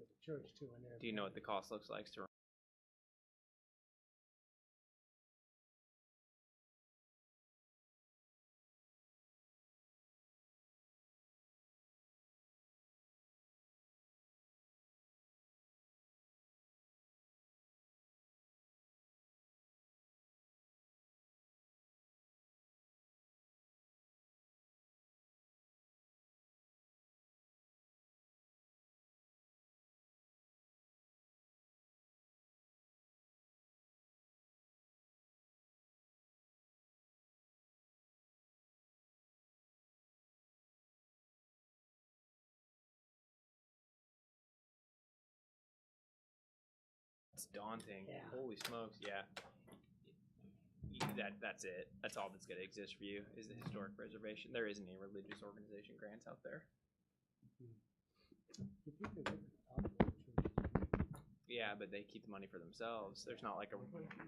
to the church too. And Do you know what the cost looks like to? It's daunting. Yeah. Holy smokes! Yeah. That's it. That's all that's going to exist for you is the historic preservation. There isn't any religious organization grants out there. Yeah, but they keep the money for themselves. There's not like a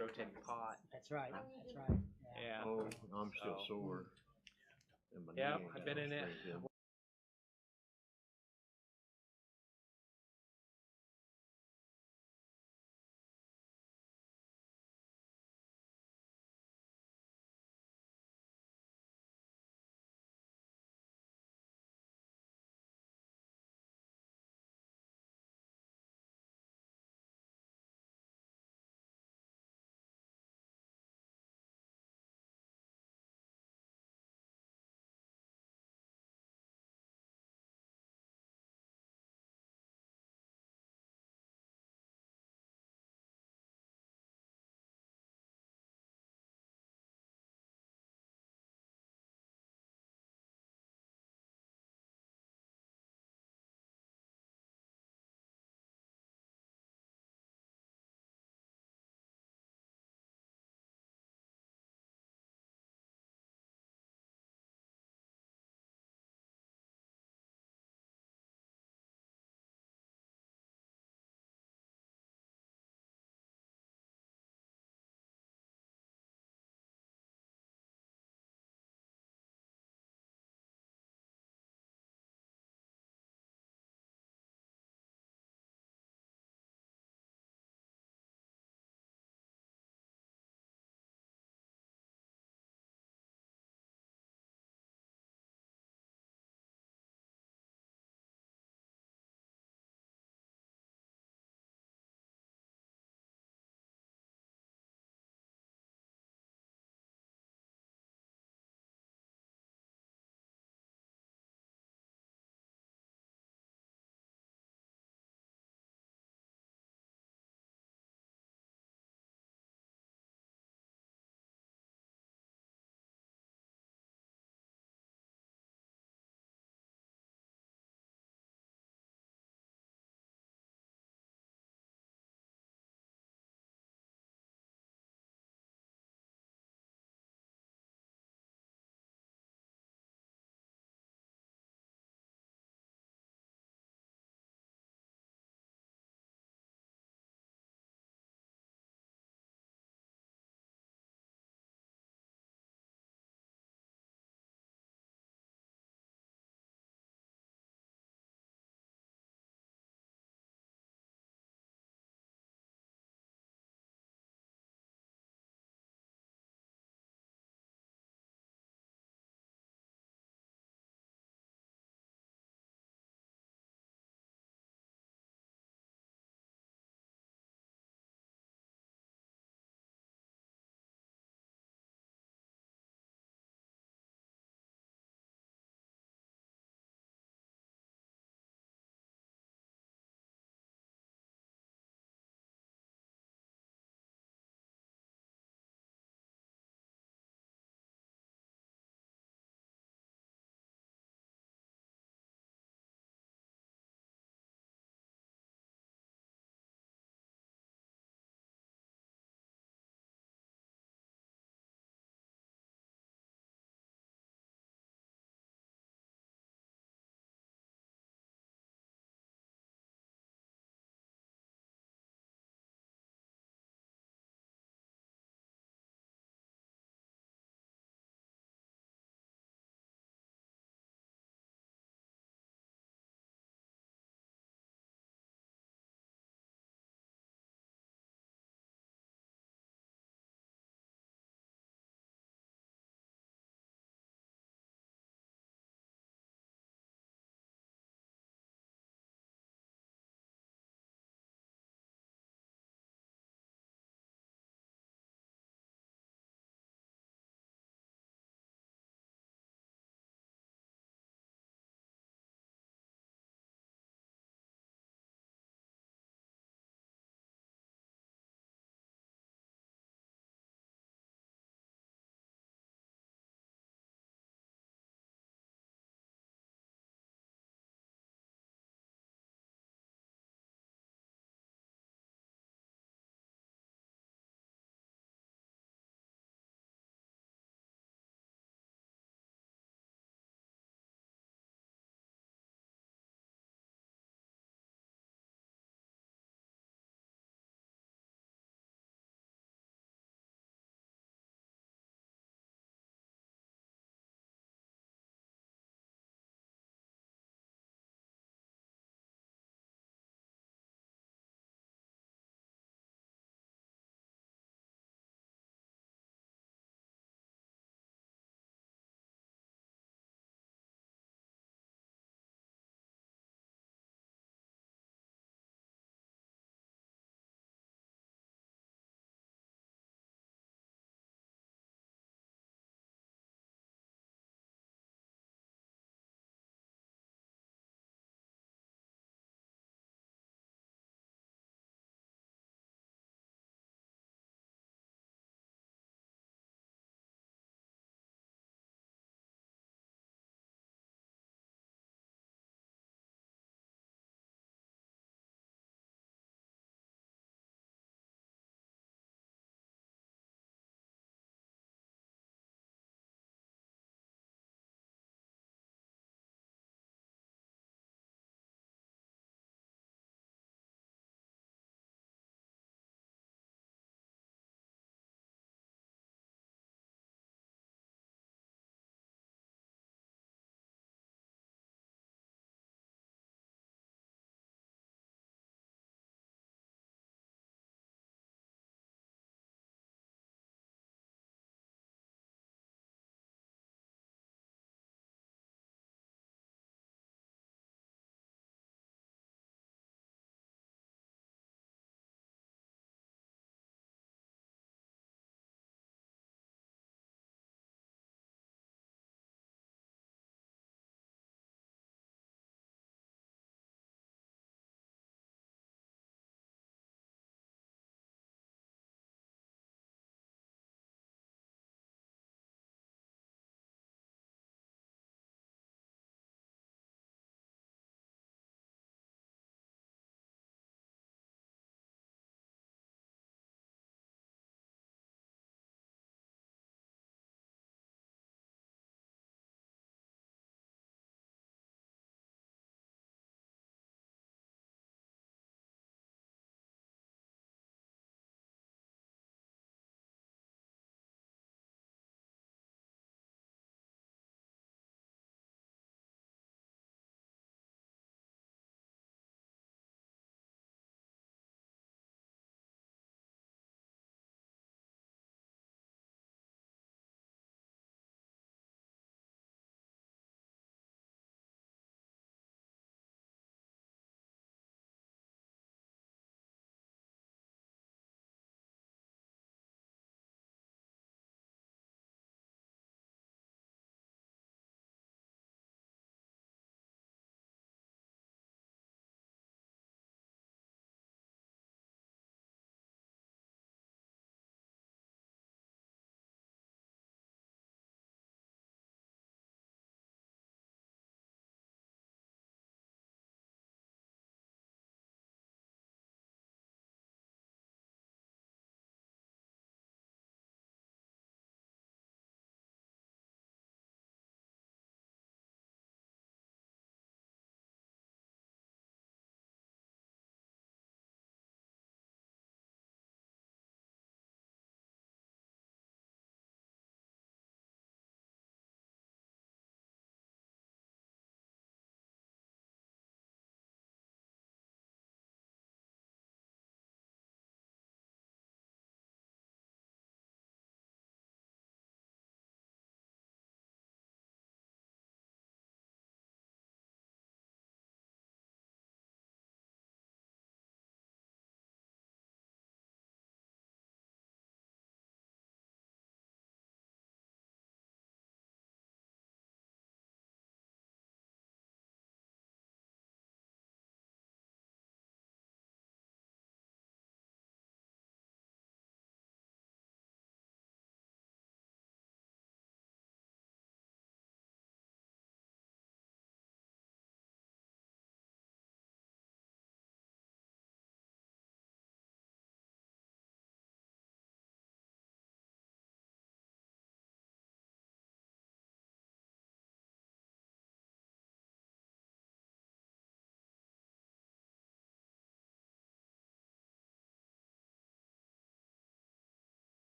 rotating pot. That's right. That's right. Yeah. Oh, I'm still sore. Yeah, I've been in it.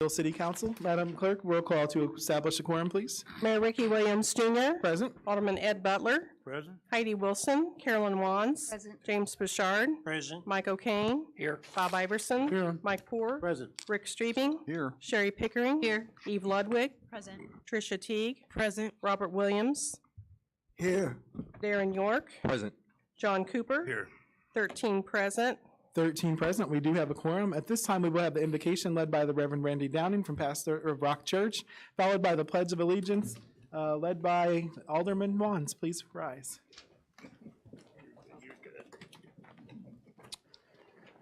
City Council. Madam Clerk, roll call to establish a quorum, please. Mayor Ricky Williams Jr., Present. Alderman Ed Butler, Present. Heidi Wilson, Carolyn Wands, Present. James Bouchard, Present. Mike O'Kane, Here. Bob Iverson, Here. Mike Poore, Present. Rick Streebing, Here. Sherry Pickering, Eve Ludwig, Present. Tricia Teague, Robert Williams, Here. Darren York, Present. John Cooper, Here. 13 present. 13 present. We do have a quorum. At this time, we will have the invocation led by the Reverend Randy Downing from pastor of Rock Church, followed by the Pledge of Allegiance, led by Alderman Wands. Please rise.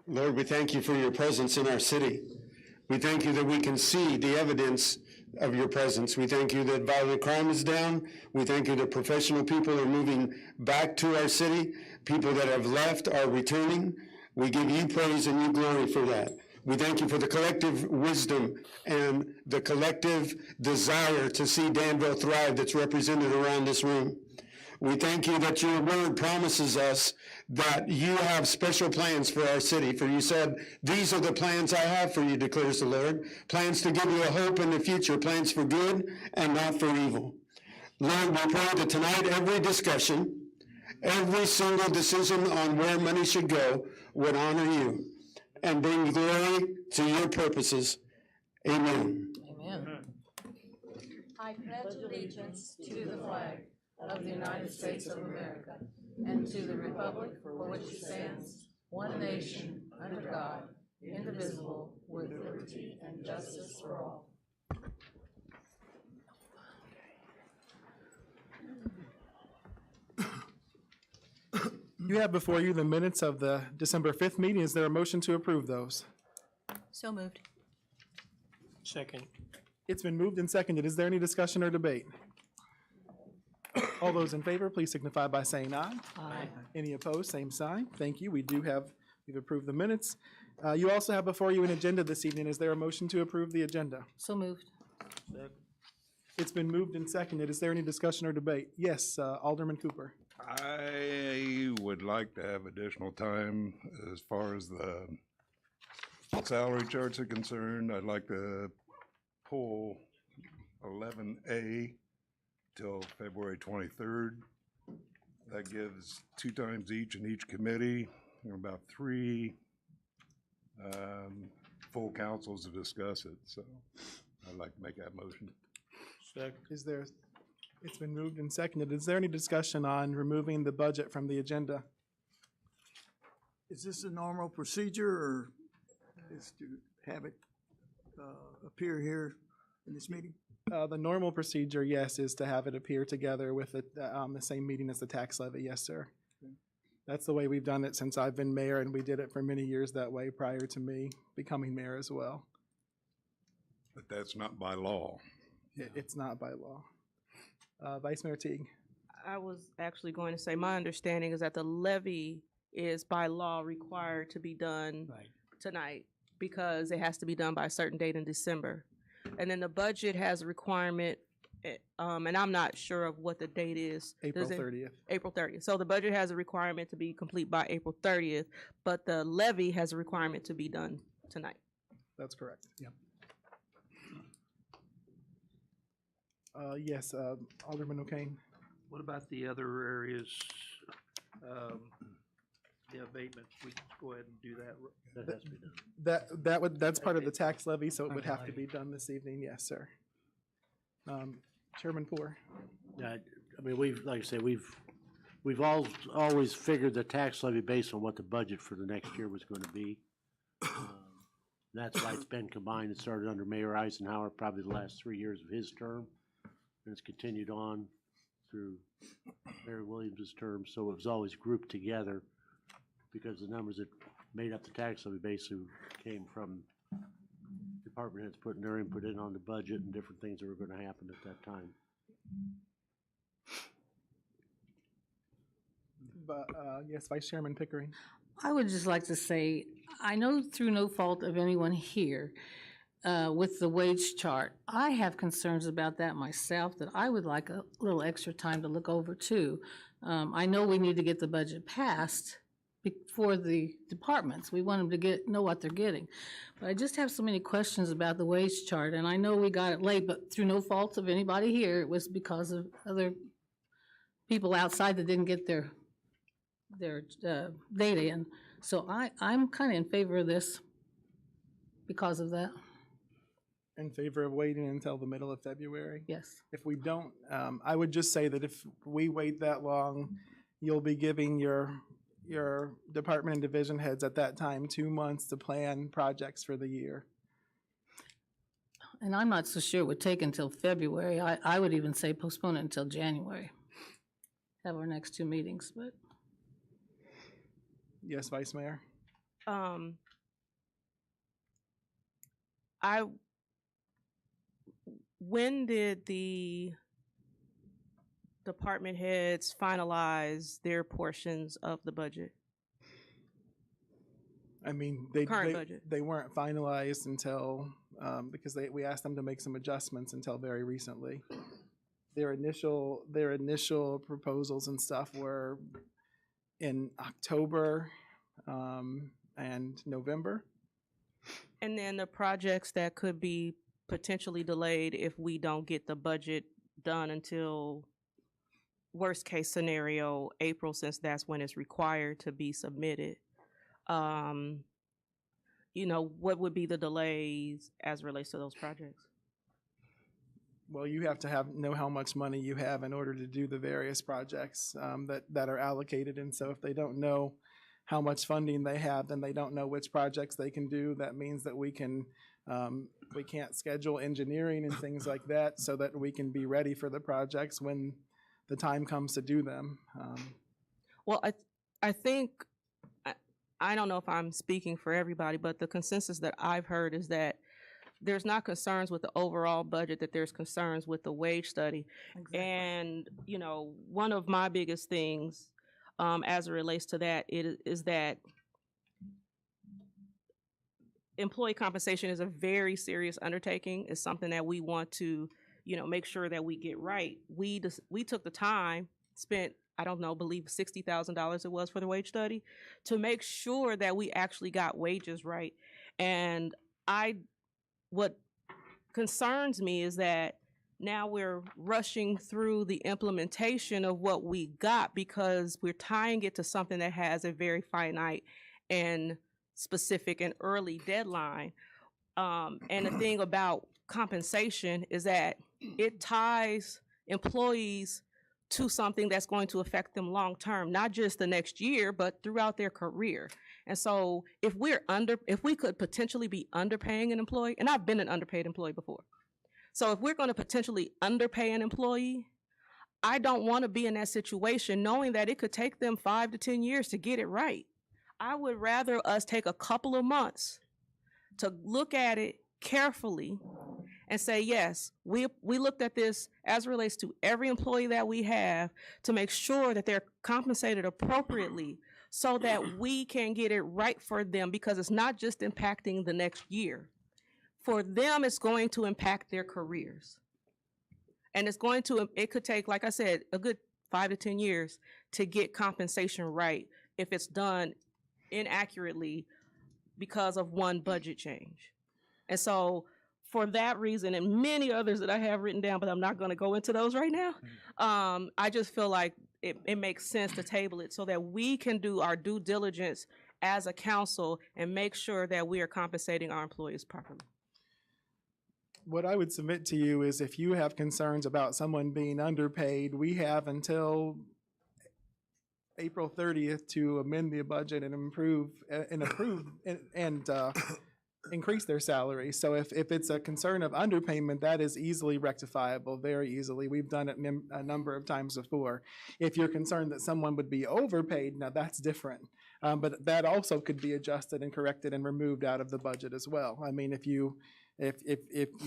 Lord, we thank you for your presence in our city. We thank you that we can see the evidence of your presence. We thank you that violent crime is down. We thank you that professional people are moving back to our city. People that have left are returning. We give you praise and you glory for that. We thank you for the collective wisdom and the collective desire to see Danville thrive that's represented around this room. We thank you that your word promises us that you have special plans for our city. For you said, these are the plans I have for you, declares the Lord. Plans to give you a hope in the future, plans for good and not for evil. Lord, we pray that tonight every discussion, every single decision on where money should go would honor you and bring glory to your purposes. Amen. I pledge allegiance to the flag of the United States of America and to the republic for which it stands, one nation, under God, indivisible, with liberty and justice for all. You have before you the minutes of the December 5th meeting. Is there a motion to approve those? So moved. Second. It's been moved and seconded. Is there any discussion or debate? All those in favor, please signify by saying aye. Aye. Any opposed, same sign. Thank you. We've approved the minutes. You also have before you an agenda this evening. Is there a motion to approve the agenda? So moved. It's been moved and seconded. Is there any discussion or debate? Yes, Alderman Cooper. I would like to have additional time as far as the salary charts are concerned. I'd like to pull 11A till February 23rd. That gives 2 times each in each committee, and about 3 full councils to discuss it. So I'd like to make that motion. It's been moved and seconded. Is there any discussion on removing the budget from the agenda? Is this a normal procedure, or is to have it appear here in this meeting? The normal procedure, yes, is to have it appear together with the same meeting as the tax levy. Yes, sir. Okay. That's the way we've done it since I've been mayor, and we did it for many years that way prior to me becoming mayor as well. But that's not by law. It's not by law. Vice Mayor Teague. I was actually going to say, my understanding is that the levy is by law required to be done tonight because it has to be done by a certain date in December. And then the budget has a requirement, and I'm not sure of what the date is. April 30th. April 30th. So the budget has a requirement to be complete by April 30th, but the levy has a requirement to be done tonight. That's correct. Yeah. Yes, Alderman O'Kane. What about the other areas, the abatements? We can go ahead and do that. That has to be done. That's part of the tax levy, so it would have to be done this evening. Yes, sir. Chairman Poore. Yeah, I mean, like I say, we've always figured the tax levy based on what the budget for the next year was going to be. That's why it's been combined. It started under Mayor Eisenhower, probably the last 3 years of his term, and it's continued on through Mayor Williams' term. So it was always grouped together because the numbers that made up the tax levy basically came from department heads putting their input in on the budget and different things that were going to happen at that time. But yes, Vice Chairman Pickering. I would just like to say, I know through no fault of anyone here, with the wage chart, I have concerns about that myself that I would like a little extra time to look over too. I know we need to get the budget passed, for the departments. We want them to know what they're getting. But I just have so many questions about the wage chart, and I know we got it late, but through no fault of anybody here, it was because of other people outside that didn't get their data in. So I'm kind of in favor of this because of that. In favor of waiting until the middle of February? Yes. If we don't, I would just say that if we wait that long, you'll be giving your department and division heads at that time 2 months to plan projects for the year. And I'm not so sure it would take until February. I would even say postpone it until January. Have our next 2 meetings, but. Yes, Vice Mayor? When did the department heads finalize their portions of the budget? I mean, Current budget. they weren't finalized until, because we asked them to make some adjustments until very recently. Their initial proposals and stuff were in October and November. And then the projects that could be potentially delayed if we don't get the budget done until worst case scenario, April, since that's when it's required to be submitted. What would be the delays as it relates to those projects? Well, you have to know how much money you have in order to do the various projects that are allocated. And so if they don't know how much funding they have, then they don't know which projects they can do. That means that we can't schedule engineering and things like that so that we can be ready for the projects when the time comes to do them. Well, I think, I don't know if I'm speaking for everybody, but the consensus that I've heard is that there's not concerns with the overall budget, that there's concerns with the wage study. Exactly. And, one of my biggest things as it relates to that is that employee compensation is a very serious undertaking. It's something that we want to, make sure that we get right. We took the time, spent, believe $60,000 it was for the wage study, to make sure that we actually got wages right. And what concerns me is that now we're rushing through the implementation of what we got because we're tying it to something that has a very finite and specific and early deadline. And the thing about compensation is that it ties employees to something that's going to affect them long term, not just the next year, but throughout their career. And so if we could potentially be underpaying an employee, and I've been an underpaid employee before. So if we're going to potentially underpay an employee, I don't want to be in that situation knowing that it could take them 5 to 10 years to get it right. I would rather us take a couple of months to look at it carefully and say, yes, we looked at this as it relates to every employee that we have to make sure that they're compensated appropriately so that we can get it right for them, because it's not just impacting the next year. For them, it's going to impact their careers. And it could take, like I said, a good 5 to 10 years to get compensation right if it's done inaccurately because of one budget change. And so for that reason and many others that I have written down, but I'm not going to go into those right now, I just feel like it makes sense to table it so that we can do our due diligence as a council and make sure that we are compensating our employees properly. What I would submit to you is if you have concerns about someone being underpaid, we have until April 30th to amend the budget and approve and increase their salary. So if it's a concern of underpayment, that is easily rectifiable, very easily. We've done it a number of times before. If you're concerned that someone would be overpaid, now that's different. But that also could be adjusted and corrected and removed out of the budget as well. I mean, if you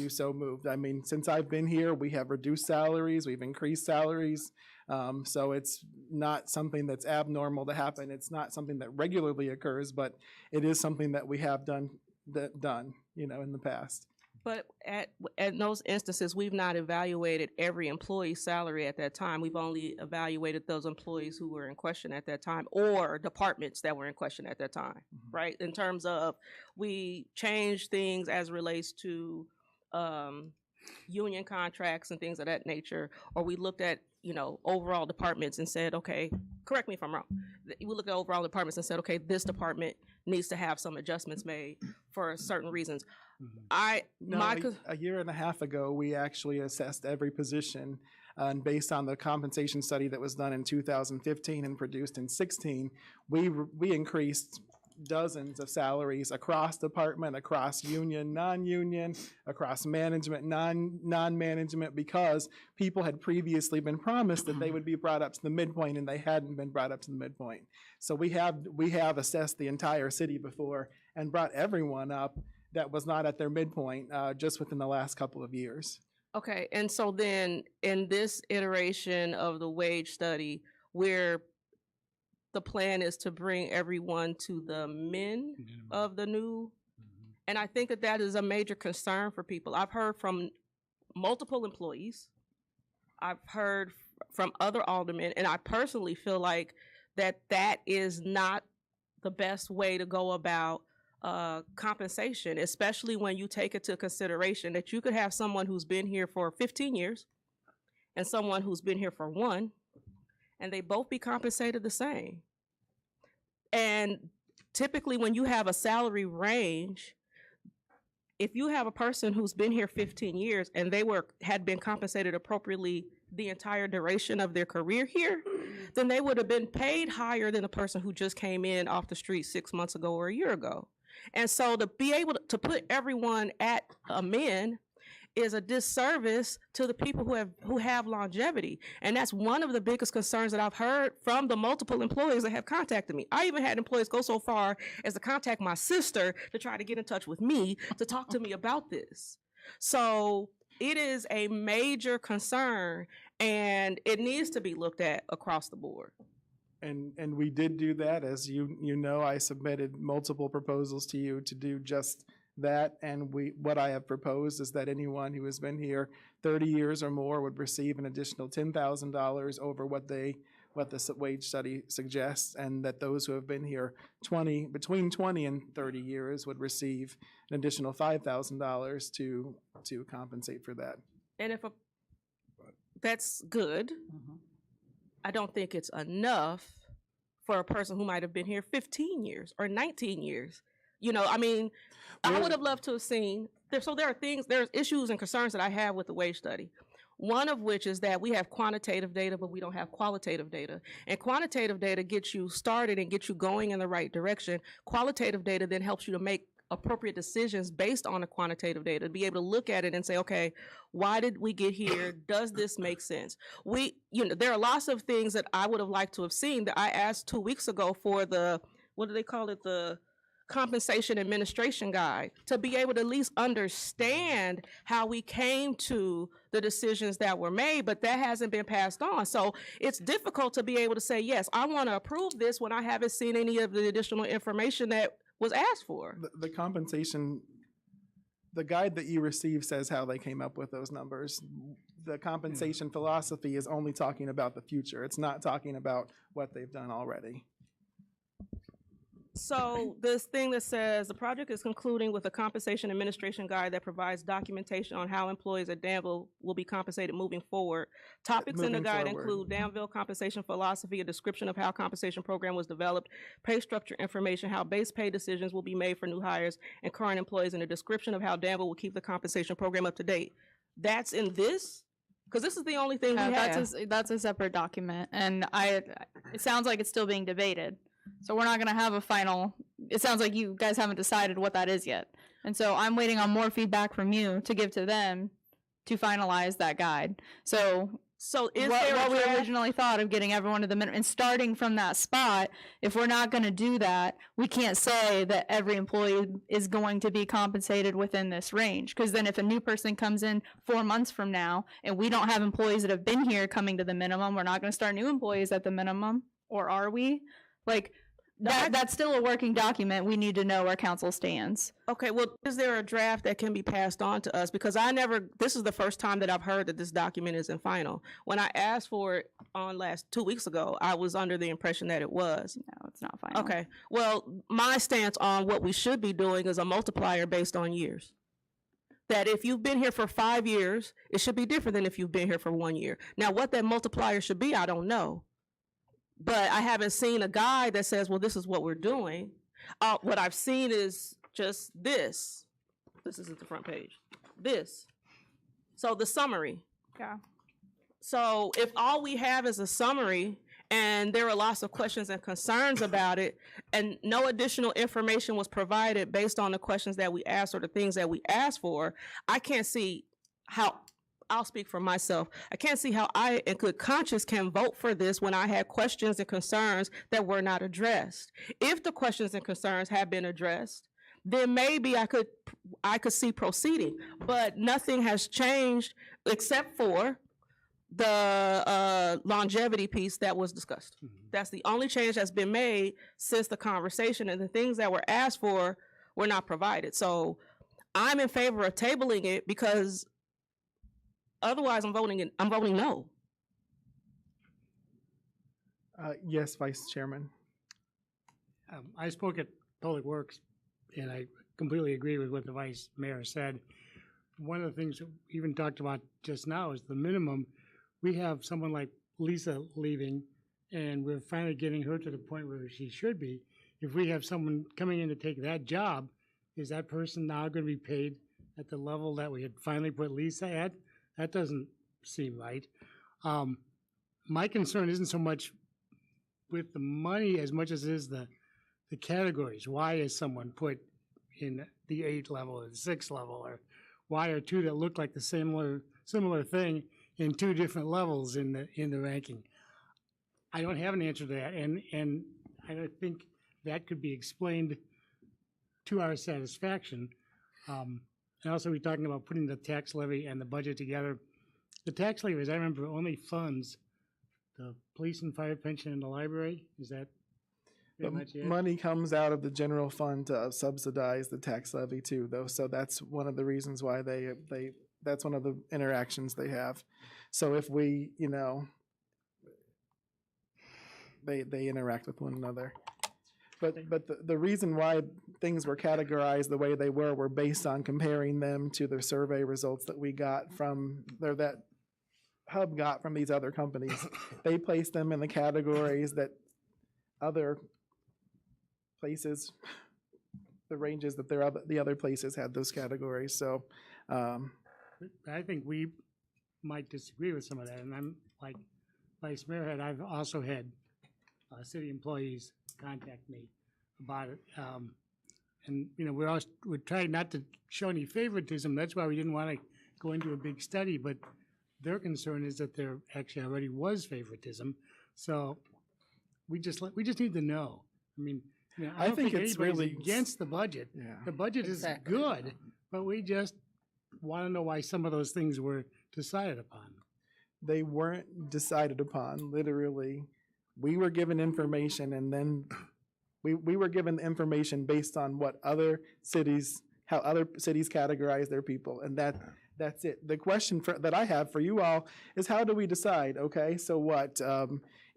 so moved. I mean, since I've been here, we have reduced salaries, we've increased salaries. So it's not something that's abnormal to happen. It's not something that regularly occurs, but it is something that we have done, in the past. But at those instances, we've not evaluated every employee's salary at that time. We've only evaluated those employees who were in question at that time, or departments that were in question at that time, right? In terms of, we changed things as relates to union contracts and things of that nature, or we looked at, overall departments and said, okay, correct me if I'm wrong. We looked at overall departments and said, okay, this department needs to have some adjustments made for certain reasons. A year and a half ago, we actually assessed every position, and based on the compensation study that was done in 2015 and produced in 16, we increased dozens of salaries across department, across union, non-union, across management, non-management, because people had previously been promised that they would be brought up to the midpoint, and they hadn't been brought up to the midpoint. So we have assessed the entire city before and brought everyone up that was not at their midpoint just within the last couple of years. Okay, and so then in this iteration of the wage study, where the plan is to bring everyone to the min of the new, and I think that is a major concern for people. I've heard from multiple employees, I've heard from other aldermen, and I personally feel like that is not the best way to go about compensation, especially when you take into consideration that you could have someone who's been here for 15 years and someone who's been here for 1, and they both be compensated the same. And typically when you have a salary range, if you have a person who's been here 15 years and they had been compensated appropriately the entire duration of their career here, then they would have been paid higher than the person who just came in off the street 6 months ago or a year ago. And so to be able to put everyone at a min is a disservice to the people who have longevity. And that's one of the biggest concerns that I've heard from the multiple employees that have contacted me. I even had employees go so far as to contact my sister to try to get in touch with me to talk to me about this. So it is a major concern, and it needs to be looked at across the board. And we did do that. As you know, I submitted multiple proposals to you to do just that, and what I have proposed is that anyone who has been here 30 years or more would receive an additional $10,000 over what the wage study suggests, and that those who have been here between 20 and 30 years would receive an additional $5,000 to compensate for that. And that's good. I don't think it's enough for a person who might have been here 15 years or 19 years. I would have loved to have seen, there's issues and concerns that I have with the wage study. One of which is that we have quantitative data, but we don't have qualitative data. And quantitative data gets you started and gets you going in the right direction. Qualitative data then helps you to make appropriate decisions based on the quantitative data, to be able to look at it and say, okay, why did we get here? Does this make sense? There are lots of things that I would have liked to have seen that I asked 2 weeks ago for the, what do they call it? The compensation administration guide, to be able to at least understand how we came to the decisions that were made, but that hasn't been passed on. So it's difficult to be able to say, yes, I want to approve this when I haven't seen any of the additional information that was asked for. The compensation, the guide that you received says how they came up with those numbers. The compensation philosophy is only talking about the future. It's not talking about what they've done already. So this thing that says the project is concluding with a compensation administration guide that provides documentation on how employees at Danville will be compensated moving forward. Topics in the guide include Danville compensation philosophy, a description of how compensation program was developed, pay structure information, how base pay decisions will be made for new hires and current employees, and a description of how Danville will keep the compensation program up to date. That's in this? Because this is the only thing we have. That's a separate document, and it sounds like it's still being debated. So we're not going to have a final, it sounds like you guys haven't decided what that is yet. And so I'm waiting on more feedback from you to give to them to finalize that guide. So is what we originally thought of getting everyone to the minimum and starting from that spot, if we're not going to do that, we can't say that every employee is going to be compensated within this range. Because then if a new person comes in 4 months from now and we don't have employees that have been here coming to the minimum, we're not going to start new employees at the minimum, or are we? Like, That's still a working document. We need to know where council stands. Okay, well, is there a draft that can be passed on to us? Because this is the first time that I've heard that this document isn't final. When I asked for it on 2 weeks ago, I was under the impression that it was. No, it's not final. Okay, well, my stance on what we should be doing is a multiplier based on years. That if you've been here for 5 years, it should be different than if you've been here for 1 year. Now, what that multiplier should be, I don't know. But I haven't seen a guide that says, well, this is what we're doing. What I've seen is just this. This is at the front page. This. So the summary. Yeah. So if all we have is a summary and there are lots of questions and concerns about it and no additional information was provided based on the questions that we asked or the things that we asked for, I can't see how, I'll speak for myself, I can't see how I in good conscience can vote for this when I had questions and concerns that were not addressed. If the questions and concerns have been addressed, then maybe I could see proceeding, but nothing has changed except for the longevity piece that was discussed. That's the only change that's been made since the conversation, and the things that were asked for were not provided. So I'm in favor of tabling it because otherwise I'm voting no. Yes, Vice Chairman. I spoke at Public Works, and I completely agree with what the Vice Mayor said. One of the things that we even talked about just now is the minimum. We have someone like Lisa leaving, and we're finally getting her to the point where she should be. If we have someone coming in to take that job, is that person now going to be paid at the level that we had finally put Lisa at? That doesn't seem right. My concern isn't so much with the money as much as it is the categories. Why is someone put in the 8 level or the 6 level, or why are two that look like the similar thing in 2 different levels in the ranking? I don't have an answer to that, and I don't think that could be explained to our satisfaction. And also, we're talking about putting the tax levy and the budget together. The tax levy, as I remember, only funds the police and fire pension in the library. Is that pretty much it? Money comes out of the general fund to subsidize the tax levy too, though. So that's one of the reasons why that's one of the interactions they have. So if we, they interact with one another. But the reason why things were categorized the way they were based on comparing them to the survey results that we got from, or that Hub got from these other companies. They placed them in the categories that other places, the ranges that the other places had those categories. So I think we might disagree with some of that, and I'm like Vice Mayor I've also had city employees contact me about it, and we're trying not to show any favoritism. That's why we didn't want to go into a big study, but their concern is that there actually already was favoritism. So we just need to know. I mean, I don't think it's really against the budget. Yeah. The budget is good, but we just want to know why some of those things were decided upon. They weren't decided upon, literally. We were given information, and then we were given information based on what how other cities categorize their people, and that's it. The question that I have for you all is, how do we decide? Okay, so what?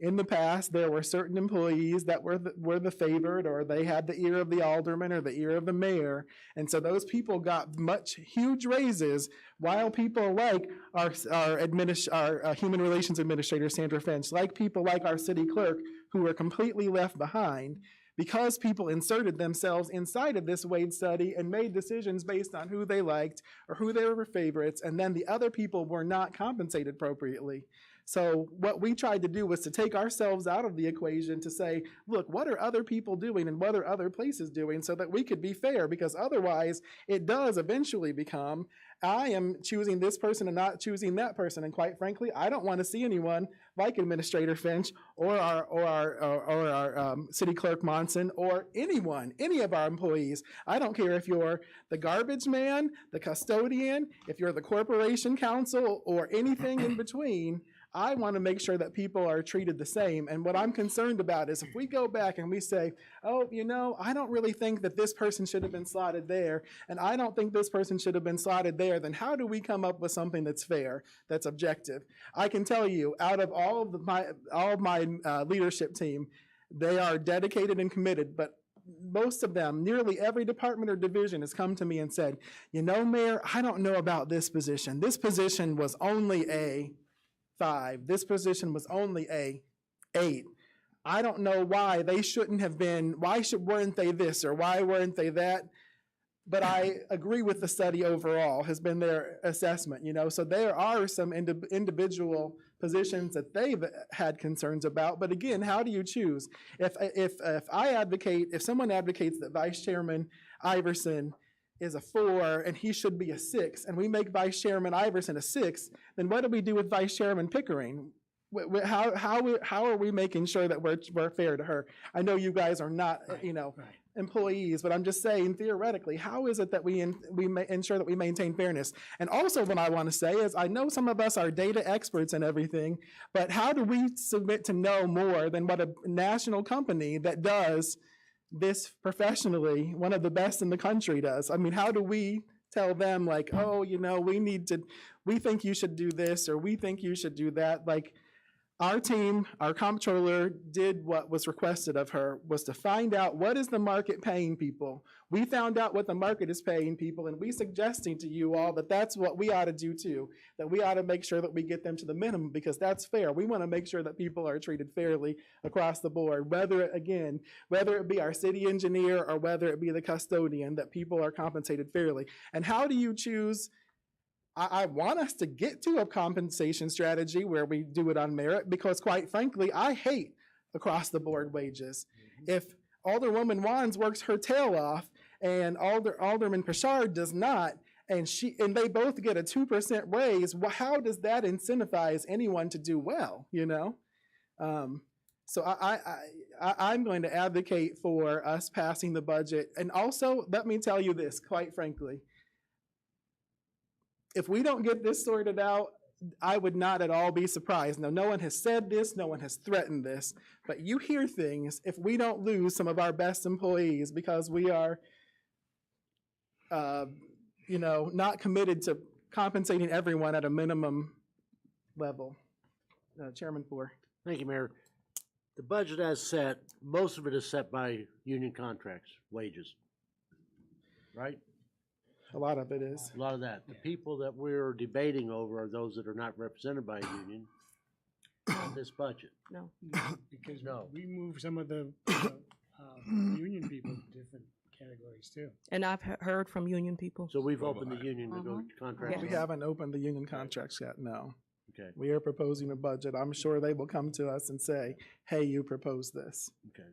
In the past, there were certain employees that were the favored, or they had the ear of the alderman or the ear of the mayor, and so those people got huge raises, while people like our human relations administrator, Sandra Finch, like people like our city clerk, who were completely left behind, because people inserted themselves inside of this Wade study and made decisions based on who they liked or who they were favorites, and then the other people were not compensated appropriately. So what we tried to do was to take ourselves out of the equation to say, look, what are other people doing and what are other places doing, so that we could be fair, because otherwise it does eventually become, I am choosing this person and not choosing that person. And quite frankly, I don't want to see anyone like Administrator Finch or our City Clerk Monson, or any of our employees. I don't care if you're the garbage man, the custodian, if you're the corporation counsel, or anything in between. I want to make sure that people are treated the same. And what I'm concerned about is if we go back and we say, oh, you know, I don't really think that this person should have been slotted there, and I don't think this person should have been slotted there, then how do we come up with something that's fair, that's objective? I can tell you, out of all of my leadership team, they are dedicated and committed, but most of them, nearly every department or division has come to me and said, you know, Mayor, I don't know about this position. This position was only a 5. This position was only a 8. I don't know why they shouldn't have been, weren't they this or why weren't they that? But I agree with the study overall has been their assessment, you know, so there are some individual positions that they've had concerns about. But again, how do you choose? If someone advocates that Vice Chairman Iverson is a 4 and he should be a 6, and we make Vice Chairman Iverson a 6, then what do we do with Vice Chairman Pickering? How are we making sure that we're fair to her? I know you guys are not, you know, employees, but I'm just saying theoretically, how is it that we ensure that we maintain fairness? And also what I want to say is I know some of us are data experts and everything, but how do we submit to know more than what a national company that does this professionally, one of the best in the country, does? I mean, how do we tell them like, oh, you know, we think you should do this or we think you should do that? Like, our team, our comptroller did what was requested of her, was to find out what is the market paying people. We found out what the market is paying people, and we suggesting to you all that that's what we ought to do too, that we ought to make sure that we get them to the minimum because that's fair. We want to make sure that people are treated fairly across the board, whether it be our city engineer or whether it be the custodian, that people are compensated fairly. And how do you choose? I want us to get to a compensation strategy where we do it on merit because, quite frankly, I hate across the board wages. If Alderwoman Wands works her tail off and Alderman Pritchard does not, and they both get a 2% raise, well, how does that incentivize anyone to do well, you know? So I'm going to advocate for us passing the budget. And also, let me tell you this, quite frankly, if we don't get this sorted out, I would not at all be surprised. Now, no one has said this, no one has threatened this, but you hear things if we don't lose some of our best employees because we are, you know, not committed to compensating everyone at a minimum level. Chairman Four. Thank you, Mayor. The budget as set, most of it is set by union contracts, wages, right? A lot of it is. A lot of that. The people that we're debating over are those that are not represented by a union on this budget. No. Because No. we move some of the union people to different categories too. And I've heard from union people. So we've opened the union contract. Yes. We haven't opened the union contracts yet, no. Okay, We are proposing a budget. I'm sure they will come to us and say, hey, you proposed this. okay.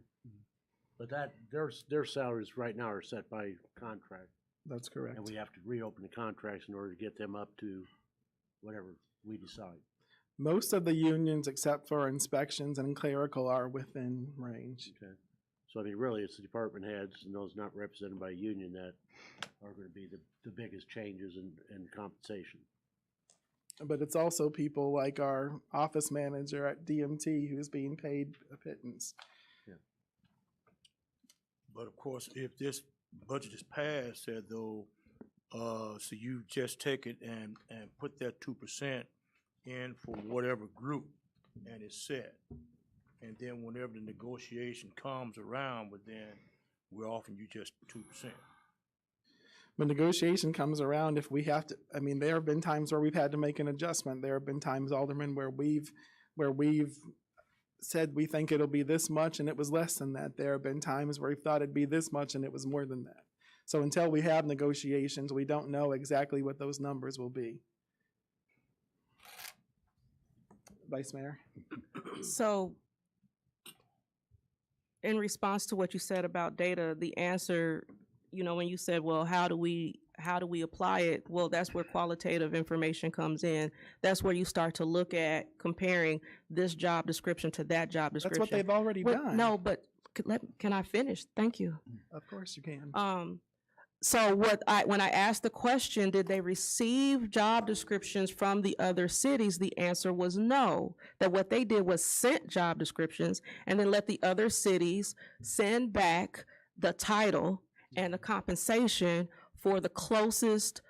But their salaries right now are set by contract. That's correct. And we have to reopen the contracts in order to get them up to whatever we decide. Most of the unions, except for inspections and clerical, are within range. Okay. So I mean, really, it's the department heads and those not represented by a union that are gonna be the biggest changes in compensation. But it's also people like our office manager at DMT who's being paid a pittance. But of course, if this budget is passed, said though, so you just take it and put that 2% in for whatever group and it's set. And then whenever the negotiation comes around, but then we're offering you just 2%. When negotiation comes around, if we have to, I mean, there have been times where we've had to make an adjustment. There have been times, Alderman, where we've said we think it'll be this much and it was less than that. There have been times where we thought it'd be this much and it was more than that. So until we have negotiations, we don't know exactly what those numbers will be. Vice Mayor? So in response to what you said about data, the answer, you know, when you said, well, how do we apply it? Well, that's where qualitative information comes in. That's where you start to look at comparing this job description to that job description. That's what they've already done. No, but can I finish? Thank you. Of course you can. So when I asked the question, did they receive job descriptions from the other cities? The answer was no. That what they did was sent job descriptions and then let the other cities send back the title and the compensation for the closest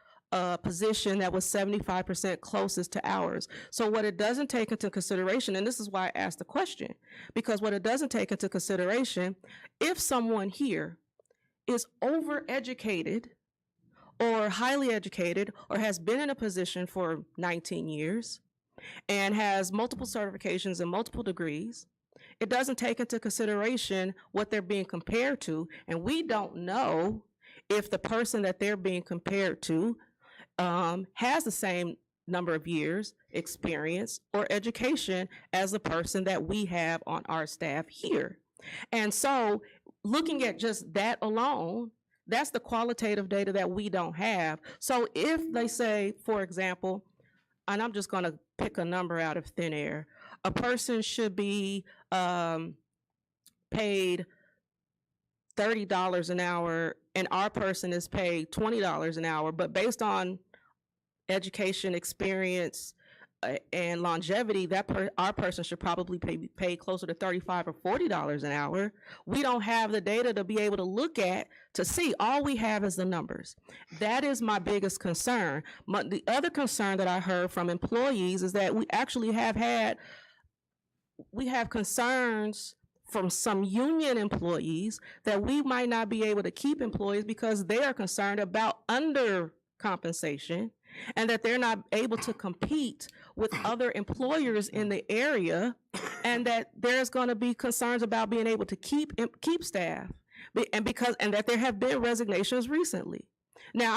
position that was 75% closest to ours. So what it doesn't take into consideration, and this is why I asked the question, because what it doesn't take into consideration, if someone here is overeducated or highly educated or has been in a position for 19 years and has multiple certifications and multiple degrees, it doesn't take into consideration what they're being compared to. And we don't know if the person that they're being compared to has the same number of years, experience, or education as the person that we have on our staff here. And so looking at just that alone, that's the qualitative data that we don't have. So if they say, for example, and I'm just going to pick a number out of thin air, a person should be paid $30 an hour and our person is paid $20 an hour, but based on education, experience, and longevity, our person should probably be paid closer to $35 or $40 an hour. We don't have the data to be able to look at to see. All we have is the numbers. That is my biggest concern. The other concern that I heard from employees is that we actually have concerns from some union employees that we might not be able to keep employees because they are concerned about undercompensation and that they're not able to compete with other employers in the area, and that there's going to be concerns about being able to keep staff, and that there have been resignations recently. Now,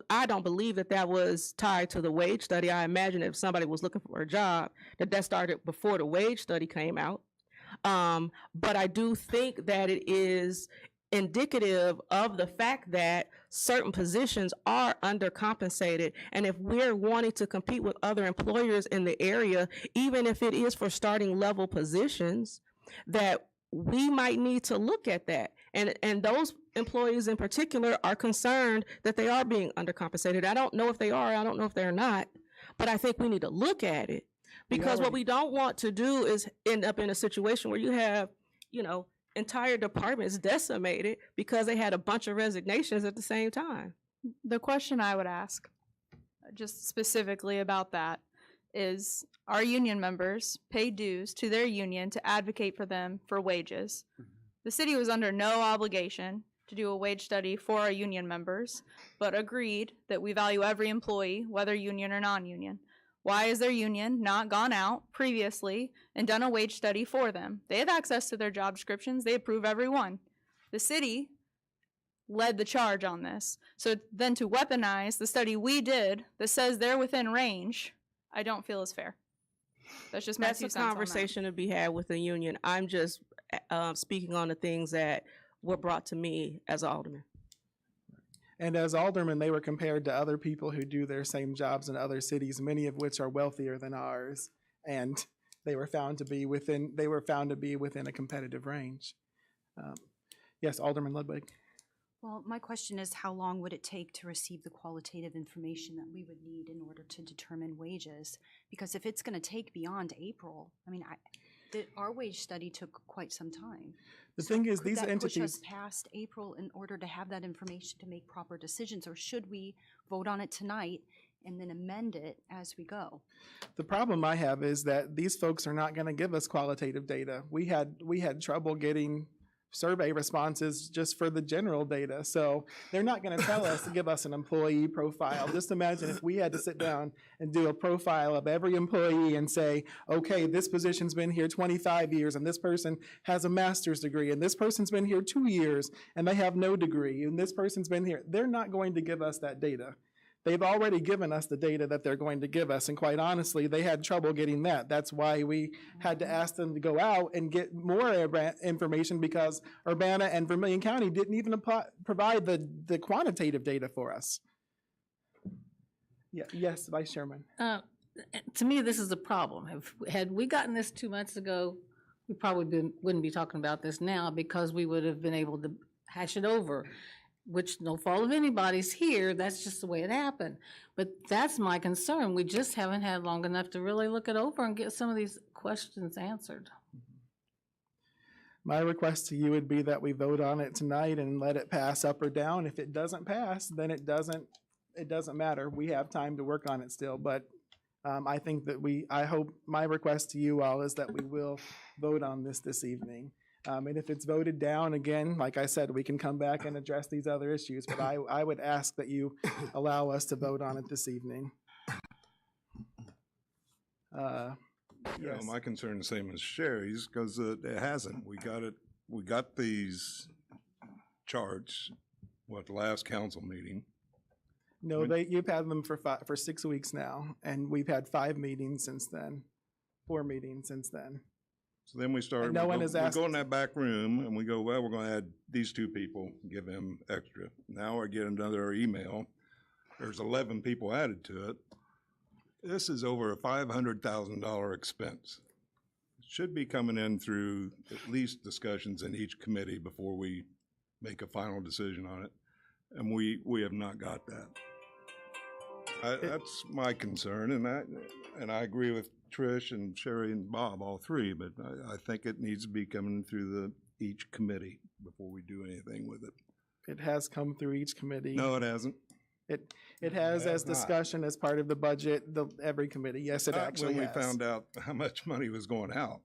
I don't believe that was tied to the wage study. I imagine if somebody was looking for a job, that started before the wage study came out. But I do think that it is indicative of the fact that certain positions are undercompensated. And if we're wanting to compete with other employers in the area, even if it is for starting level positions, that we might need to look at that. And those employees in particular are concerned that they are being undercompensated. I don't know if they are, I don't know if they're not, but I think we need to look at it. Because what we don't want to do is end up in a situation where you have, entire departments decimated because they had a bunch of resignations at the same time. The question I would ask, just specifically about that, is our union members pay dues to their union to advocate for them for wages. The city was under no obligation to do a wage study for our union members, but agreed that we value every employee, whether union or non-union. Why has their union not gone out previously and done a wage study for them? They have access to their job descriptions. They approve every one. The city led the charge on this. So then to weaponize the study we did that says they're within range, I don't feel is fair. That's just my 2 cents on that. That's a conversation to be had with the union. I'm just speaking on the things that were brought to me as alderman. And as aldermen, they were compared to other people who do their same jobs in other cities, many of which are wealthier than ours, and they were found to be within a competitive range. Yes, Alderman Ludwig. Well, my question is, how long would it take to receive the qualitative information that we would need in order to determine wages? Because if it's going to take beyond April, our wage study took quite some time. The thing is, these entities entities push us past April in order to have that information to make proper decisions, or should we vote on it tonight and then amend it as we go? The problem I have is that these folks are not going to give us qualitative data. We had trouble getting survey responses just for the general data. So they're not going to tell us to give us an employee profile. Just imagine if we had to sit down and do a profile of every employee and say, okay, this position's been here 25 years and this person has a master's degree and this person's been here 2 years and they have no degree and this person's been here. They're not going to give us that data. They've already given us the data that they're going to give us, and quite honestly, they had trouble getting that. That's why we had to ask them to go out and get more information, because Urbana and Vermilion County didn't even provide the quantitative data for us. Yeah, yes, Vice Chairman. To me, this is a problem. Had we gotten this 2 months ago, we probably wouldn't be talking about this now, because we would have been able to hash it over. which no fault of anybody's here, that's just the way it happened. But that's my concern. We just haven't had long enough to really look it over and get some of these questions answered. My request to you would be that we vote on it tonight and let it pass up or down. If it doesn't pass, then it doesn't matter. We have time to work on it still, but I think that I hope, my request to you all is that we will vote on this evening. And if it's voted down, again, like I said, we can come back and address these other issues, but I would ask that you allow us to vote on it this evening. Yeah, my concern is the same as Sherry's, because it hasn't. We got these charts, the last council meeting. No, you've had them for 6 weeks now, and we've had 5 meetings since then, 4 meetings since then. So then we started, And no one has asked. we go in that back room and we go, well, we're gonna add these 2 people, give them extra. Now I get another email, there's 11 people added to it. This is over a $500,000 expense. It should be coming in through at least discussions in each committee before we make a final decision on it. And we have not got that. That's my concern, and I agree with Trish and Sherry and Bob, all 3, but I think it needs to be coming through each committee before we do anything with it. It has come through each committee. No, it hasn't. It has as discussion as part of the budget, every committee. Yes, it actually has. When we found out how much money was going out.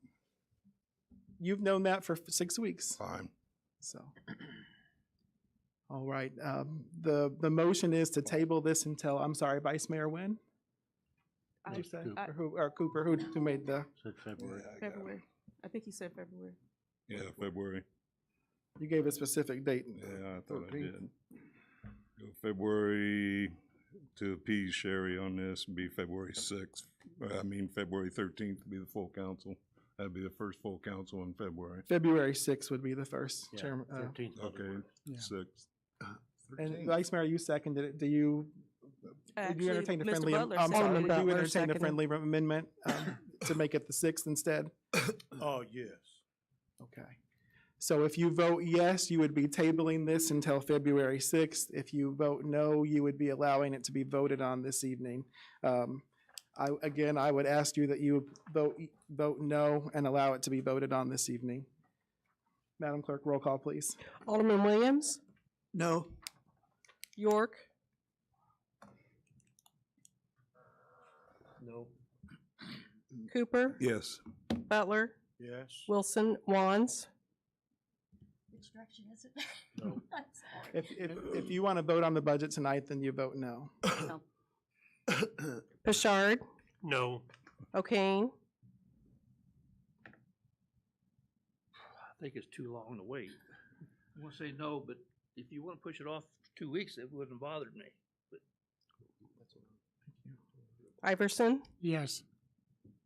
You've known that for 6 weeks. Fine. So, all right. The motion is to table this until, I'm sorry, Vice Mayor Nguyen? Did you say? Or Cooper, who made the? Said February. February. I think he said February. Yeah, February. You gave a specific date. Yeah, I thought I did. Go February, to appease Sherry on this, would be February 6th. February 13th would be the full council. That'd be the first full council in February. February 6th would be the first, Yeah, Chairman. 13th. Okay, Yeah. 6th. And Vice Mayor, you seconded it. Do you entertain a Mr. friendly? Butler I'm sorry. seconded Would it. you Butler entertain a seconded. friendly amendment to make it the 6th instead? Oh, yes. Okay. So if you vote yes, you would be tabling this until February 6th. If you vote no, you would be allowing it to be voted on this evening. I would ask you that you vote no and allow it to be voted on this evening. Madam Clerk, roll call, please. Alderman Williams, No. York, No. Cooper, Yes. Butler, Yes. Wilson, Wands. Instruction, is it? No. If you want to vote on the budget tonight, then you vote no. No. Pashard, No. O'Kane, I think it's too long to wait. I want to say no, but if you want to push it off 2 weeks, it wouldn't have bothered me. But Iverson, Yes.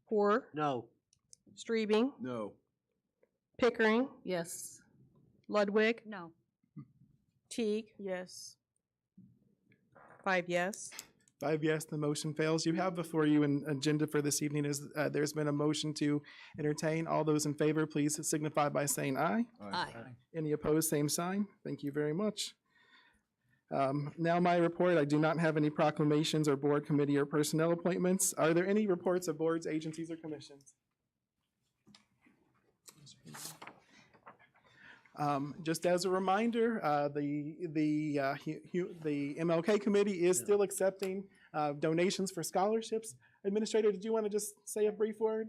Poor, No. Streebing, No. Pickering, Yes. Ludwig, No. Teague. Yes. 5 yes. 5 yes, the motion fails. You have before you an agenda for this evening. There's been a motion to entertain. All those in favor, please signify by saying aye. Aye. Any opposed, same sign. Thank you very much. Now my report, I do not have any proclamations or board committee or personnel appointments. Are there any reports of boards, agencies, or commissions? Just as a reminder, the MLK committee is still accepting donations for scholarships. Administrator, did you want to just say a brief word?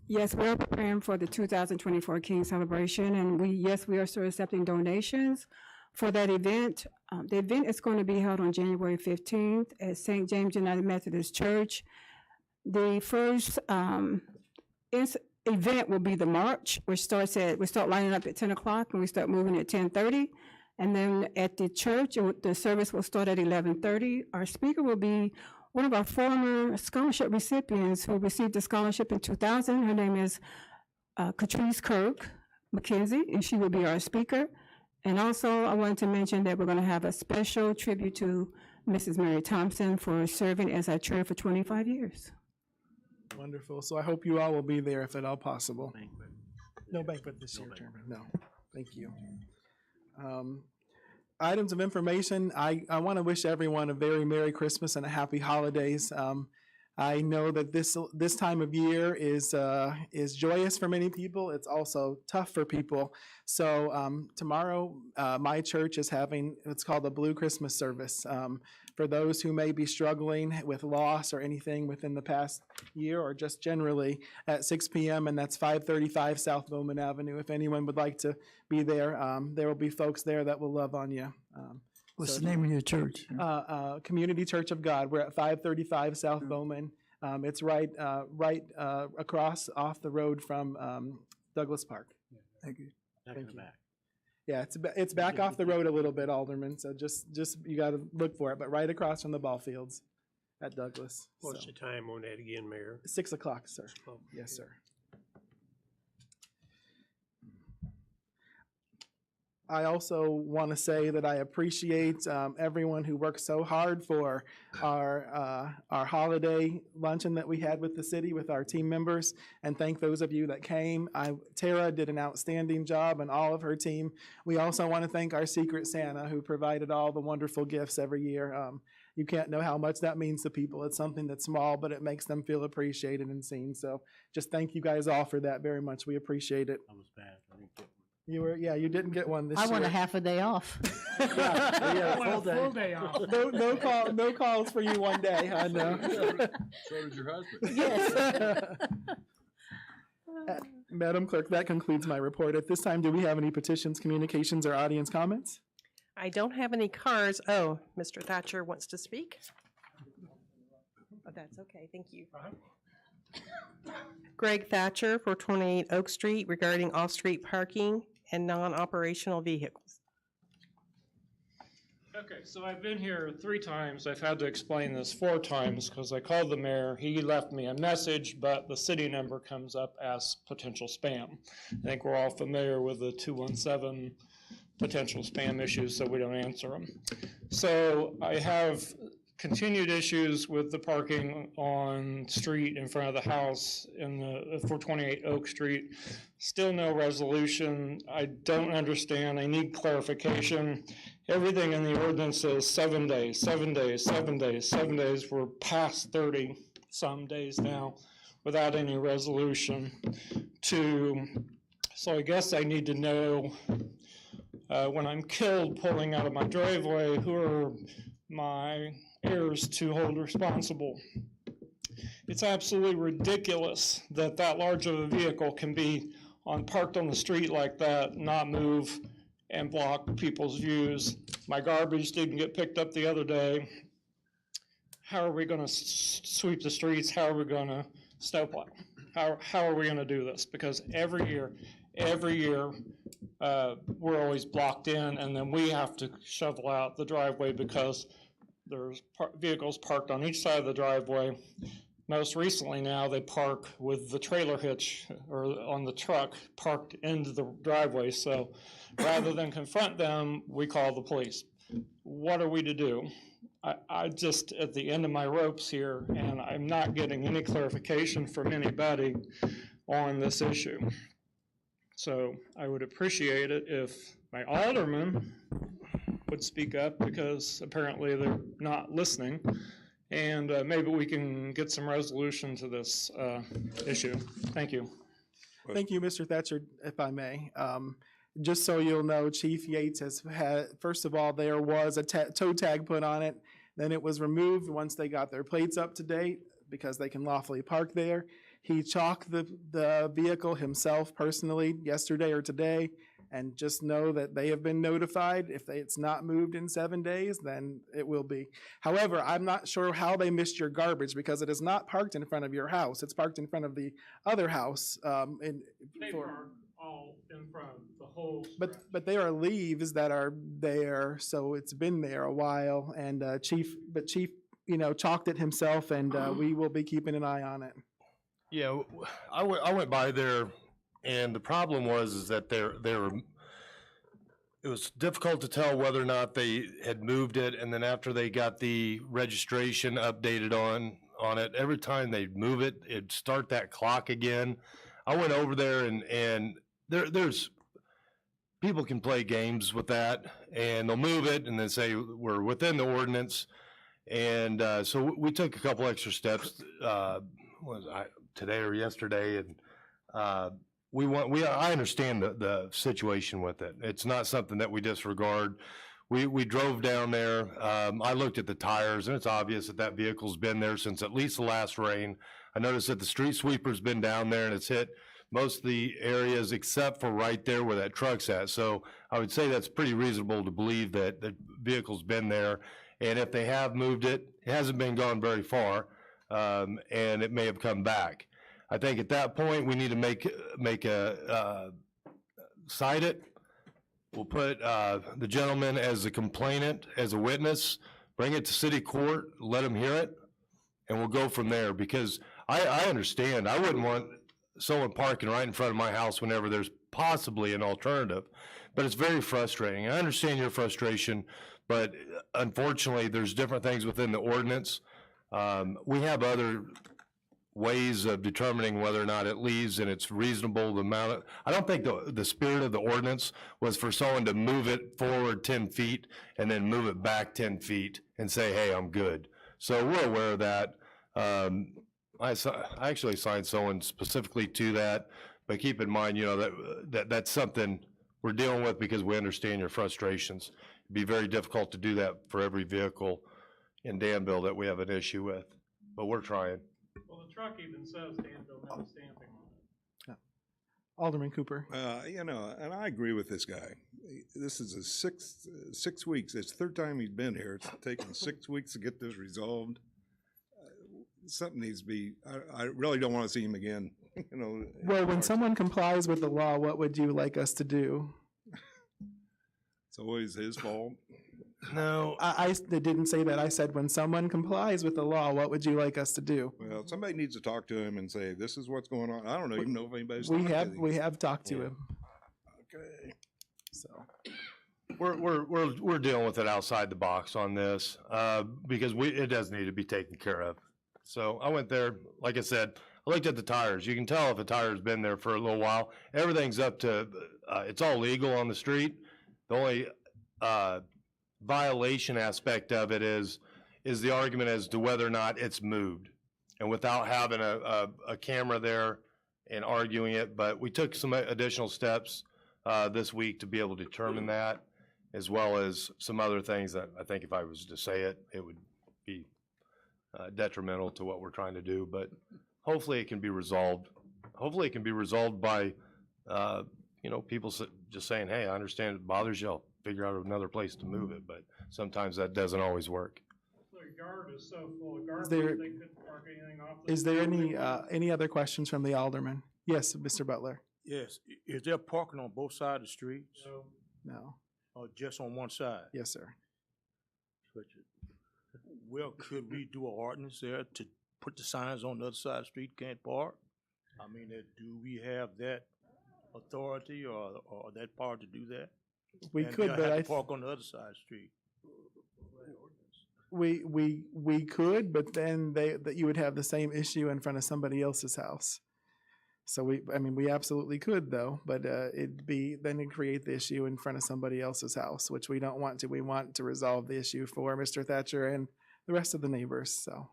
Yes, we're preparing for the 2024 King Celebration, and we are still accepting donations for that event. The event is going to be held on January 15th at St. James United Methodist Church. The first event will be the march, which we start lining up at 10 o'clock and we start moving at 10:30. And then at the church, the service will start at 11:30. Our speaker will be one of our former scholarship recipients who received a scholarship in 2000. Her name is Catrice Kirk McKenzie, and she will be our speaker. And also, I wanted to mention that we're going to have a special tribute to Mrs. Mary Thompson for serving as our chair for 25 years. Wonderful. So I hope you all will be there if at all possible. No banquet this year, Chairman. No. Thank you. Items of information, I want to wish everyone a very Merry Christmas and a Happy Holidays. I know that this time of year is joyous for many people. It's also tough for people. So tomorrow, my church is having what's called a Blue Christmas service. For those who may be struggling with loss or anything within the past year or just generally at 6 p.m. and that's 535 South Bowman Avenue. If anyone would like to be there, there will be folks there that will love on you. What's the name of your church? Community Church of God. We're at 535 South Bowman. It's right across off the road from Douglas Park. Thank you. Thank you. Yeah, it's back off the road a little bit, Alderman. So just you got to look for it, but right across from the ball fields at Douglas. What's the time on that again, Mayor? 6 o'clock, sir. Yes, sir. I also want to say that I appreciate everyone who worked so hard for our holiday luncheon that we had with the city with our team members, and thank those of you that came. Tara did an outstanding job and all of her team. We also want to thank our Secret Santa who provided all the wonderful gifts every year. You can't know how much that means to people. It's something that's small, but it makes them feel appreciated and seen. So just thank you guys all for that very much. We appreciate it. That was bad. I didn't get one. You didn't get one this I year. want a half a day off. Yeah, full day off. No calls for you one day, huh? No. So did your husband. Yes. Madam Clerk, that concludes my report. At this time, do we have any petitions, communications, or audience comments? I don't have any cards. Oh, Mr. Thatcher wants to speak? Oh, that's okay, thank you. Greg Thatcher for 28 Oak Street regarding off-street parking and non-operational vehicles. Okay, so I've been here 3 times. I've had to explain this 4 times because I called the mayor. He left me a message, but the city number comes up as potential spam. I think we're all familiar with the 217 potential spam issues, so we don't answer them. So I have continued issues with the parking on street in front of the house in the 428 Oak Street. Still no resolution. I don't understand. I need clarification. Everything in the ordinance says 7 days, 7 days, 7 days, 7 days. We're past 30 some days now without any resolution. So I guess I need to know when I'm killed pulling out of my driveway, who are my heirs to hold responsible. It's absolutely ridiculous that that large of a vehicle can be parked on the street like that, not move, and block people's views. My garbage didn't get picked up the other day. How are we going to sweep the streets? How are we going to snowplow? How are we going to do this? Because every year, we're always blocked in, and then we have to shovel out the driveway because there's vehicles parked on each side of the driveway. Most recently now, they park with the trailer hitch or on the truck parked into the driveway. So rather than confront them, we call the police. What are we to do? I just at the end of my ropes here, and I'm not getting any clarification from anybody on this issue. So I would appreciate it if my alderman would speak up, because apparently they're not listening, and maybe we can get some resolution to this issue. Thank you. Thank you, Mr. Thatcher, if I may. Just so you'll know, Chief Yates has had, first of all, there was a tow tag put on it. Then it was removed once they got their plates up to date because they can lawfully park there. He chalked the vehicle himself personally yesterday or today, and just know that they have been notified. If it's not moved in 7 days, then it will be. However, I'm not sure how they missed your garbage because it is not parked in front of your house. It's parked in front of the other house. They park all in front of the whole stretch. But there are leaves that are there, so it's been there a while. And Chief, chalked it himself, and we will be keeping an eye on it. Yeah, I went by there, and the problem was that it was difficult to tell whether or not they had moved it, and then after they got the registration updated on it, every time they'd move it, it'd start that clock again. I went over there, and there's people can play games with that, and they'll move it and then say we're within the ordinance. And so we took a couple extra steps, today or yesterday, and I understand the situation with it. It's not something that we disregard. We drove down there. I looked at the tires, and it's obvious that that vehicle's been there since at least the last rain. I noticed that the street sweeper's been down there, and it's hit most of the areas except for right there where that truck's at. So I would say that's pretty reasonable to believe that the vehicle's been there. And if they have moved it, it hasn't been gone very far, and it may have come back. I think at that point, we need to cite it. We'll put the gentleman as a complainant, as a witness, bring it to city court, let him hear it, and we'll go from there. Because I understand, I wouldn't want someone parking right in front of my house whenever there's possibly an alternative. But it's very frustrating. I understand your frustration, but unfortunately, there's different things within the ordinance. We have other ways of determining whether or not it leaves, and it's reasonable the amount of, I don't think the spirit of the ordinance was for someone to move it forward 10 feet and then move it back 10 feet and say, hey, I'm good. So we're aware of that. I actually signed someone specifically to that, but keep in mind, you know, that's something we're dealing with because we understand your frustrations. It'd be very difficult to do that for every vehicle in Danville that we have an issue with, but we're trying. Well, the truck even says Danville metal stamping on it. Alderman Cooper. You know, and I agree with this guy. This is his six weeks. It's the third time he's been here. It's taken 6 weeks to get this resolved. Something needs to be, I really don't want to see him again, you know. Well, when someone complies with the law, what would you like us to do? It's always his fault. No. I didn't say that. I said when someone complies with the law, what would you like us to do? Well, somebody needs to talk to him and say, this is what's going on. I don't even know if anybody's talked to him. We have talked to him. Okay. So we're dealing with it outside the box on this, because it does need to be taken care of. So I went there, like I said, I looked at the tires. You can tell if a tire's been there for a little while. Everything's up to, it's all legal on the street. The only violation aspect of it is the argument as to whether or not it's moved. And without having a camera there and arguing it, but we took some additional steps this week to be able to determine that, as well as some other things that I think if I was to say it, it would be detrimental to what we're trying to do, but hopefully it can be resolved. Hopefully it can be resolved by, you know, people just saying, hey, I understand it bothers you, I'll figure out another place to move it, but sometimes that doesn't always work. The yard is so full of garbage, there- they couldn't park anything off the Is there street. any other questions from the alderman? Yes, Mr. Butler. Yes, is there parking on both sides of the streets So, No. or just on one side? Yes, sir. Switch it. Well, could we do an ordinance there to put the signs on the other side of the street, can't park? I mean, do we have that authority or that power to do that? We And could, they'll but have I to park on the other side of the street. we could, but then that you would have the same issue in front of somebody else's house. So we absolutely could though, but it'd create the issue in front of somebody else's house, which we don't want to. We want to resolve the issue for Mr. Thatcher and the rest of the neighbors, so.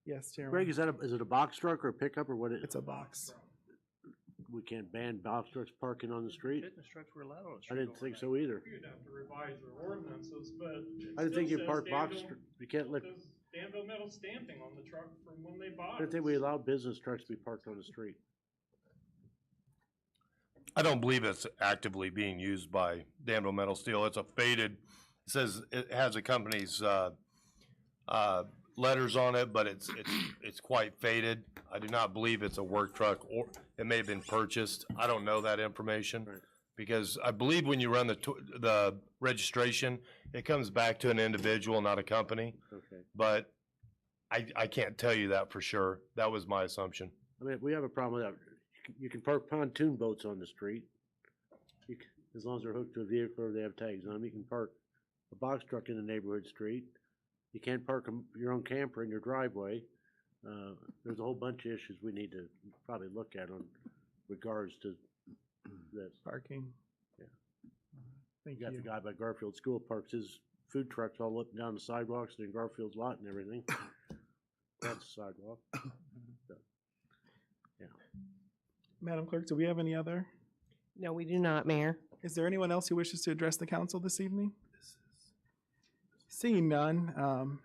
Yes, Chairman. Greg, is it a box truck or a pickup or what? It's a box. We can't ban box trucks parking on the street? fitness trucks were allowed on the I street. didn't think so either. You'd have to revise your ordinances, but it I didn't think still you park says box, Danville- you can't let, says Danville metal stamping on the truck from when they I bought it. didn't think we allowed business trucks to be parked on the street. I don't believe it's actively being used by Danville Metal Steel. It's a faded, it says it has a company's letters on it, but it's quite faded. I do not believe it's a work truck, or it may have been purchased. I don't know that information, because I believe when you run the registration, it comes back to an individual, not a company. Okay. But I can't tell you that for sure. That was my assumption. I mean, we have a problem with that. You can park pontoon boats on the street. As long as they're hooked to a vehicle or they have tags on them, you can park a box truck in the neighborhood street. You can't park your own camper in your driveway. There's a whole bunch of issues we need to probably look at on regards to this. Parking. Yeah. Thank You got you. the guy by Garfield School parks his food trucks all up and down the sidewalks and in Garfield's lot and everything. That's a sidewalk. So, yeah. Madam Clerk, do we have any other? No, we do not, Mayor. Is there anyone else who wishes to address the council this evening? Seeing none,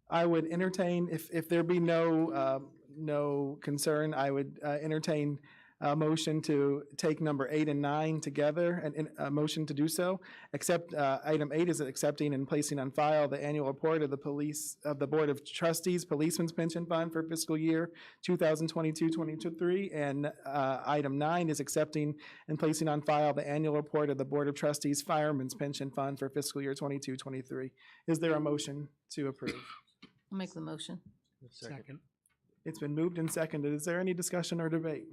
I would entertain, if there be no concern, I would entertain a motion to take number 8 and 9 together, and a motion to do so. Except, item 8 is accepting and placing on file the annual report of the Board of Trustees Policeman's Pension Fund for fiscal year 2022-23, and item 9 is accepting and placing on file the annual report of the Board of Trustees Fireman's Pension Fund for fiscal year 22-23. Is there a motion to approve? I'll make the motion. Second. It's been moved and seconded. Is there any discussion or debate?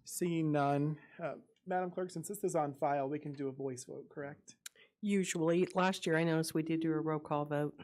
Seeing none, Madam Clerk, since this is on file, we can do a voice vote, correct? Usually, last year I noticed we did do a roll call vote.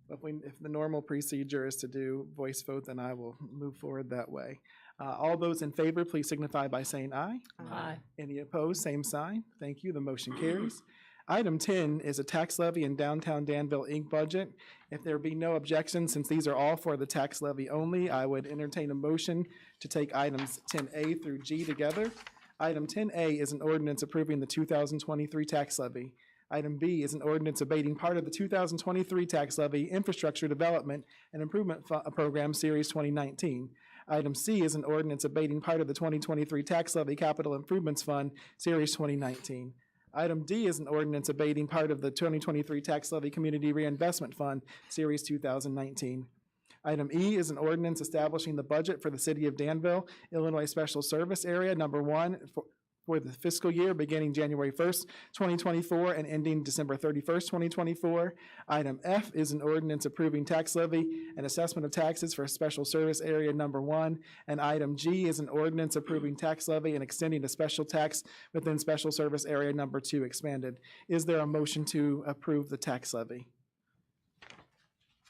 If the normal procedure is to do voice vote, then I will move forward that way. All those in favor, please signify by saying aye. Aye. Any opposed, same sign. Thank you. The motion carries. Item 10 is a tax levy in Downtown Danville, Inc. budget. If there be no objection, since these are all for the tax levy only, I would entertain a motion to take items 10A through G together. Item 10A is an ordinance approving the 2023 tax levy. Item B is an ordinance abating part of the 2023 tax levy Infrastructure Development and Improvement Program Series 2019. Item C is an ordinance abating part of the 2023 tax levy Capital Improvements Fund Series 2019. Item D is an ordinance abating part of the 2023 tax levy Community Reinvestment Fund Series 2019. Item E is an ordinance establishing the budget for the City of Danville, Illinois Special Service Area Number 1 for the fiscal year beginning January 1st, 2024 and ending December 31st, 2024. Item F is an ordinance approving tax levy and assessment of taxes for Special Service Area Number 1. And item G is an ordinance approving tax levy and extending a special tax within Special Service Area Number 2 expanded. Is there a motion to approve the tax levy?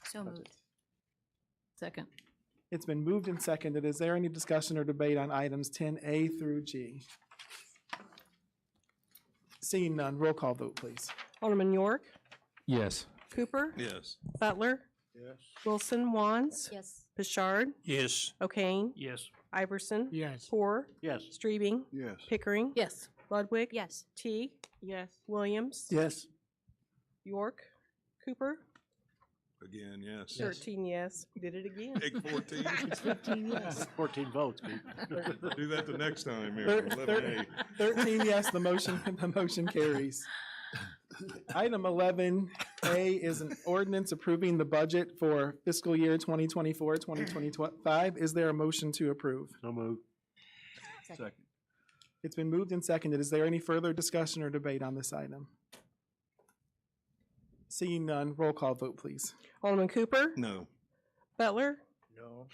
So moved. Second. It's been moved and seconded. Is there any discussion or debate on items 10A through G? Seeing none, roll call vote, please. Alderman York, Yes. Cooper, Yes. Butler, Yes. Wilson, Wands, Yes. Bouchard, Yes. O'Kane, Yes. Iverson, Yes. Poor, Yes. Streebing, Yes. Pickering, Yes. Ludwig, Yes. Teague, Yes. Williams, Yes. York, Cooper, Again, yes. 13 yes. Did it again. Take 14. 15 yes. 14 votes, Pete. Do that the next time, Thir- Mayor. thir- 11A. 13 yes, the motion carries. Item 11A is an ordinance approving the budget for fiscal year 2024, 2025. Is there a motion to approve? So moved. Second. It's been moved and seconded. Is there any further discussion or debate on this item? Seeing none, roll call vote, please. Alderman Cooper, No. Butler, No.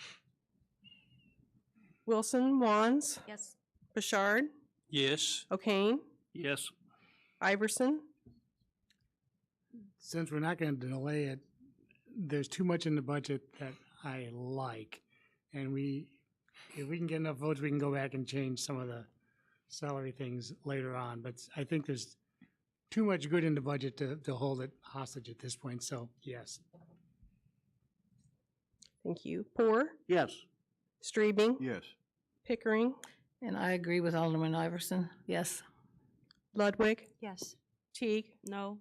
Wilson, Wands, Yes. Bouchard, Yes. O'Kane, Yes. Iverson, Since we're not going to delay it, there's too much in the budget that I like. And if we can get enough votes, we can go back and change some of the salary things later on. But I think there's too much good in the budget to hold it hostage at this point, so yes. thank you. Poor, Yes. Streebing, Yes. Pickering, And I agree with Alderman Iverson. Yes. Ludwig, Yes. Teague, No.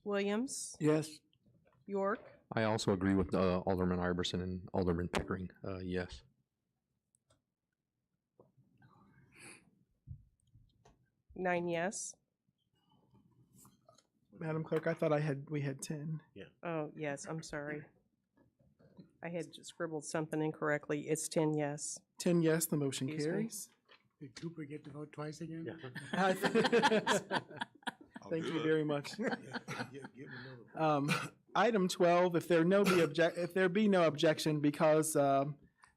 Williams, Yes. York, I also agree with Alderman Iverson and Alderman Pickering. Yes. 9 yes. Madam Clerk, I thought we had 10. Oh, yes, I'm sorry. I had scribbled something incorrectly. It's 10 yes. 10 yes, the motion Excuse me. carries. Did Cooper get to vote twice again? I'll Thank do you it. very much. Give me another. Item 12, if there be no objection, because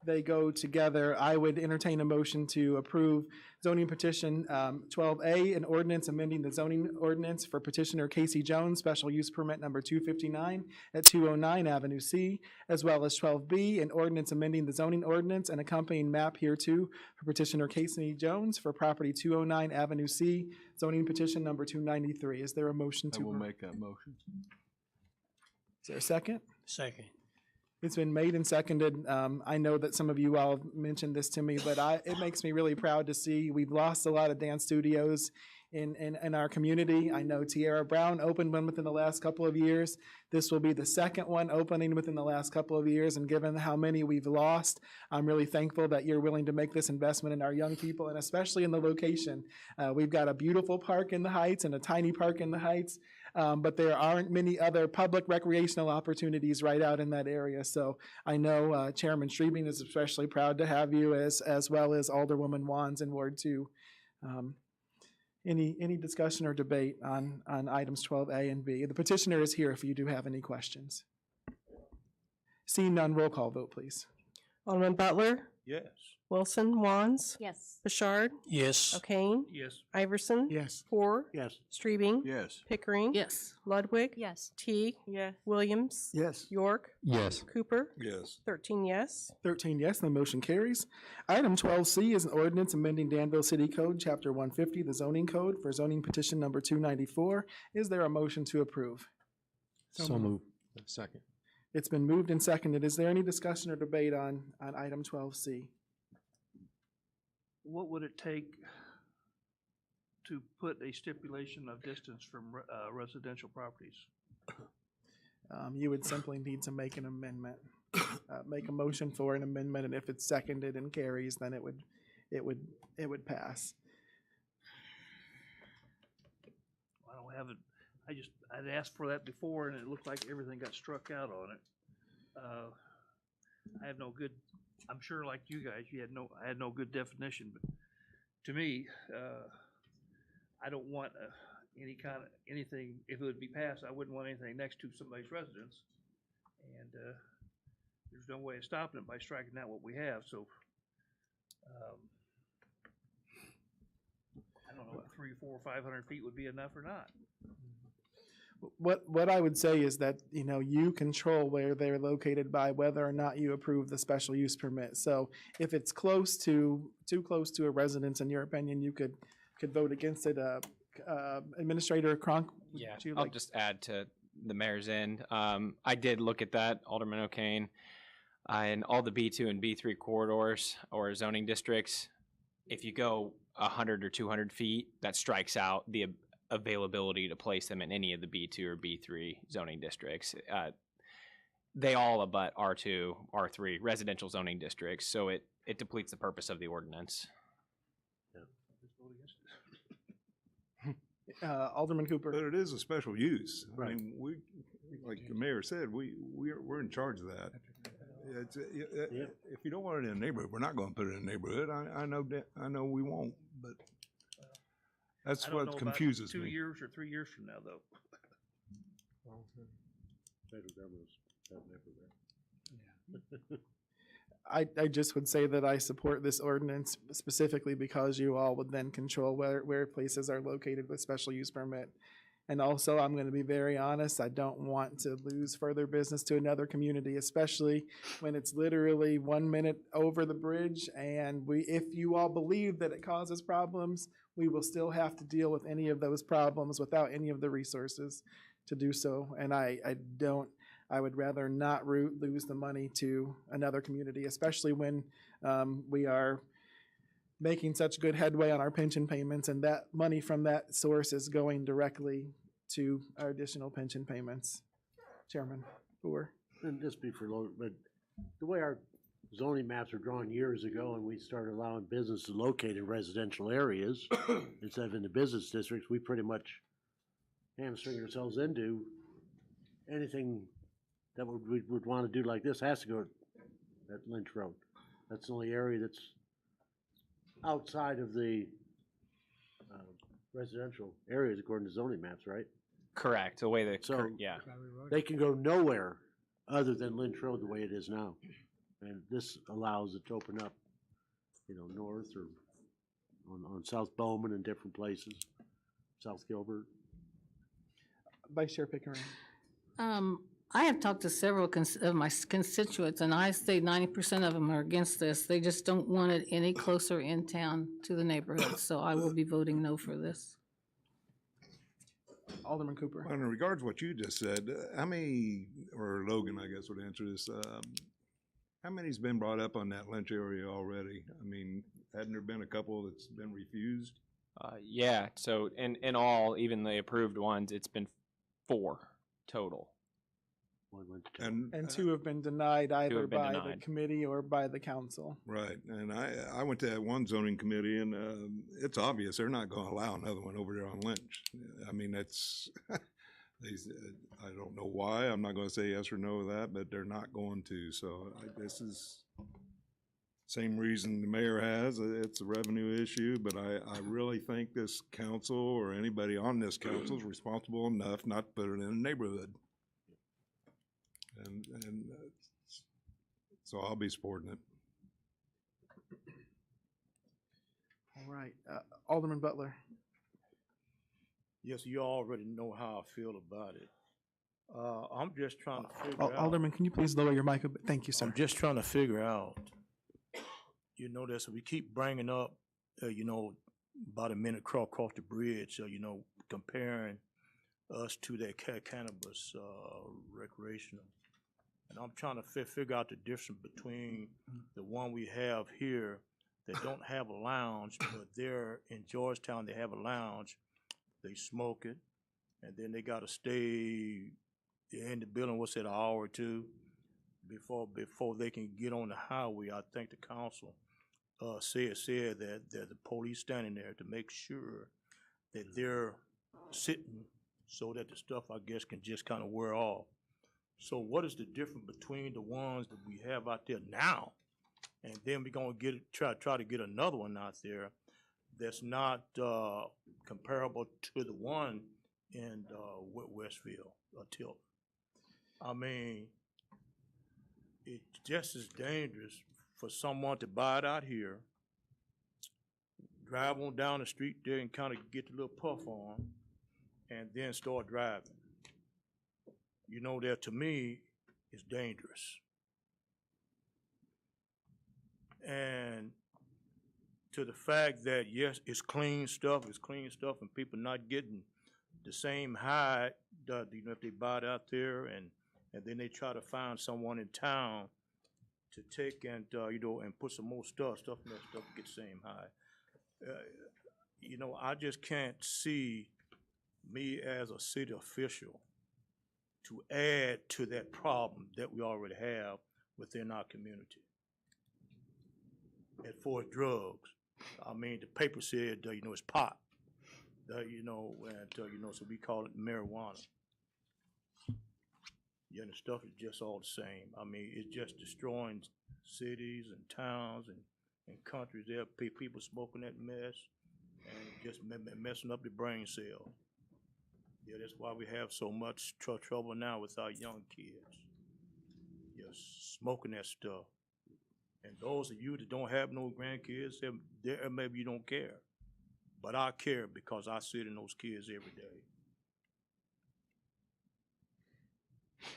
they go together. I would entertain a motion to approve zoning petition 12A, an ordinance amending the zoning ordinance for petitioner Casey Jones, special use permit number 259 at 209 Avenue C, as well as 12B, an ordinance amending the zoning ordinance and accompanying map hereto for petitioner Casey Jones for property 209 Avenue C, zoning petition number 293. Is there a motion to? I will make that motion. Is there a second? Second. It's been made and seconded. I know that some of you all have mentioned this to me, but it makes me really proud to see we've lost a lot of dance studios in our community. I know Tierra Brown opened one within the last couple of years. This will be the second one opening within the last couple of years, and given how many we've lost, I'm really thankful that you're willing to make this investment in our young people, and especially in the location. We've got a beautiful park in the Heights and a tiny park in the Heights. But there aren't many other public recreational opportunities right out in that area. So I know Chairman Streebing is especially proud to have you, as well as Alderwoman Wands in Ward 2. Any discussion or debate on items 12A and B? The petitioner is here if you do have any questions. Seeing none, roll call vote, please. Alderman Butler? Yes. Wilson, Wands? Yes. Bouchard? Yes. O'Kane? Yes. Iverson? Yes. Hoare? Yes. Streebing? Yes. Pickering? Yes. Ludwig? Yes. Teague? Yes. Williams? Yes. York? Yes. Cooper? Yes. 13 yes. 13 yes, the motion carries. Item 12C is an ordinance amending Danville City Code, Chapter 150, the zoning code for zoning petition number 294. Is there a motion to approve? So moved. Second. It's been moved and seconded. Is there any discussion or debate on item 12C? What would it take to put a stipulation of distance from residential properties? You would simply need to make an amendment, make a motion for an amendment, and if it's seconded and carries, then it would pass. I don't have it. I'd asked for that before, and it looked like everything got struck out on it. I have no good. I'm sure, like you guys, I had no good definition. But to me, I don't want anything. If it would be passed, I wouldn't want anything next to somebody's residence. And there's no way of stopping it by striking out what we have. So I don't know if 300, 400, 500 feet would be enough or not. What I would say is that, you control where they're located by whether or not you approve the special use permit. So if it's too close to a residence, in your opinion, you could vote against it. Administrator Cronk? Yeah, I'll just add to the mayor's end. I did look at that, Alderman O'Kane, and all the B2 and B3 corridors or zoning districts. If you go 100 or 200 feet, that strikes out the availability to place them in any of the B2 or B3 zoning districts. They all abut R2, R3 residential zoning districts, so it depletes the purpose of the ordinance. Alderman Cooper. But it is a special use. Right. I mean, like the mayor said, we're in charge of that. If you don't want it in a neighborhood, we're not going to put it in a neighborhood. I know we won't, but that's what confuses me. 2 years or 3 years from now, though. I just would say that I support this ordinance specifically because you all would then control where places are located with special use permit. And also, I'm going to be very honest, I don't want to lose further business to another community, especially when it's literally 1 minute over the bridge. And if you all believe that it causes problems, we will still have to deal with any of those problems without any of the resources to do so. And I would rather not lose the money to another community, especially when we are making such good headway on our pension payments, and that money from that source is going directly to our additional pension payments. Chairman Boer. And just be for low, but the way our zoning maps were drawn years ago, and we started allowing business to locate in residential areas instead of in the business districts, we pretty much hamstring ourselves into anything that we would want to do like this has to go at Lynch Road. That's the only area that's outside of the residential areas according to zoning maps, right? Correct. The way that, So yeah. they can go nowhere other than Lynch Road the way it is now. And this allows it to open up, north or on South Bowman and different places, South Gilbert. Vice Chair Pickering. I have talked to several of my constituents, and I say 90% of them are against this. They just don't want it any closer in town to the neighborhood, so I will be voting no for this. Alderman Cooper. Well, in regards to what you just said, how many, or Logan, I guess, would answer this, how many's been brought up on that Lynch area already? I mean, hadn't there been a couple that's been refused? Yeah, so in all, even the approved ones, it's been 4 total. And 2 have been denied either been by the denied. committee or by the council. Right, and I went to that one zoning committee, and it's obvious they're not gonna allow another one over there on Lynch. I mean, that's, I don't know why, I'm not gonna say yes or no to that, but they're not going to, so this is same reason the mayor has, it's a revenue issue, but I really think this council or anybody on this council is responsible enough not to put it in a neighborhood. And so I'll be supporting it. All right, Alderman Butler. Yes, you already know how I feel about it. I'm just trying to figure out. Alderman, can you please lower your mic a bit? Thank you, sir. I'm just trying to figure out, that so we keep bringing up, about a minute across the bridge, comparing us to that cannabis recreational. And I'm trying to figure out the difference between the one we have here that don't have a lounge, but they're in Georgetown, they have a lounge, they smoke it, and then they gotta stay in the building, what's it, an hour or two before they can get on the highway. I think the council said that the police standing there to make sure that they're sitting so that the stuff, I guess, can just kind of wear off. So what is the difference between the ones that we have out there now, and then we're gonna try to get another one out there that's not comparable to the one in Westville or Tilton? I mean, it's just as dangerous for someone to buy it out here, drive on down the street there and kind of get the little puff on, and then start driving. That to me is dangerous. And to the fact that, yes, it's clean stuff, and people not getting the same high, if they buy it out there, and then they try to find someone in town to take and, and put some more stuff in that stuff to get the same high. I just can't see me as a city official to add to that problem that we already have within our community. As far as drugs, I mean, the paper said, it's pot, so we call it marijuana. Yeah, and the stuff is just all the same. I mean, it's just destroying cities and towns and countries. There are people smoking that mess and just messing up the brain cells. Yeah, that's why we have so much trouble now with our young kids. Just smoking that stuff. And those of you that don't have no grandkids, maybe you don't care. But I care because I sit in those kids every day.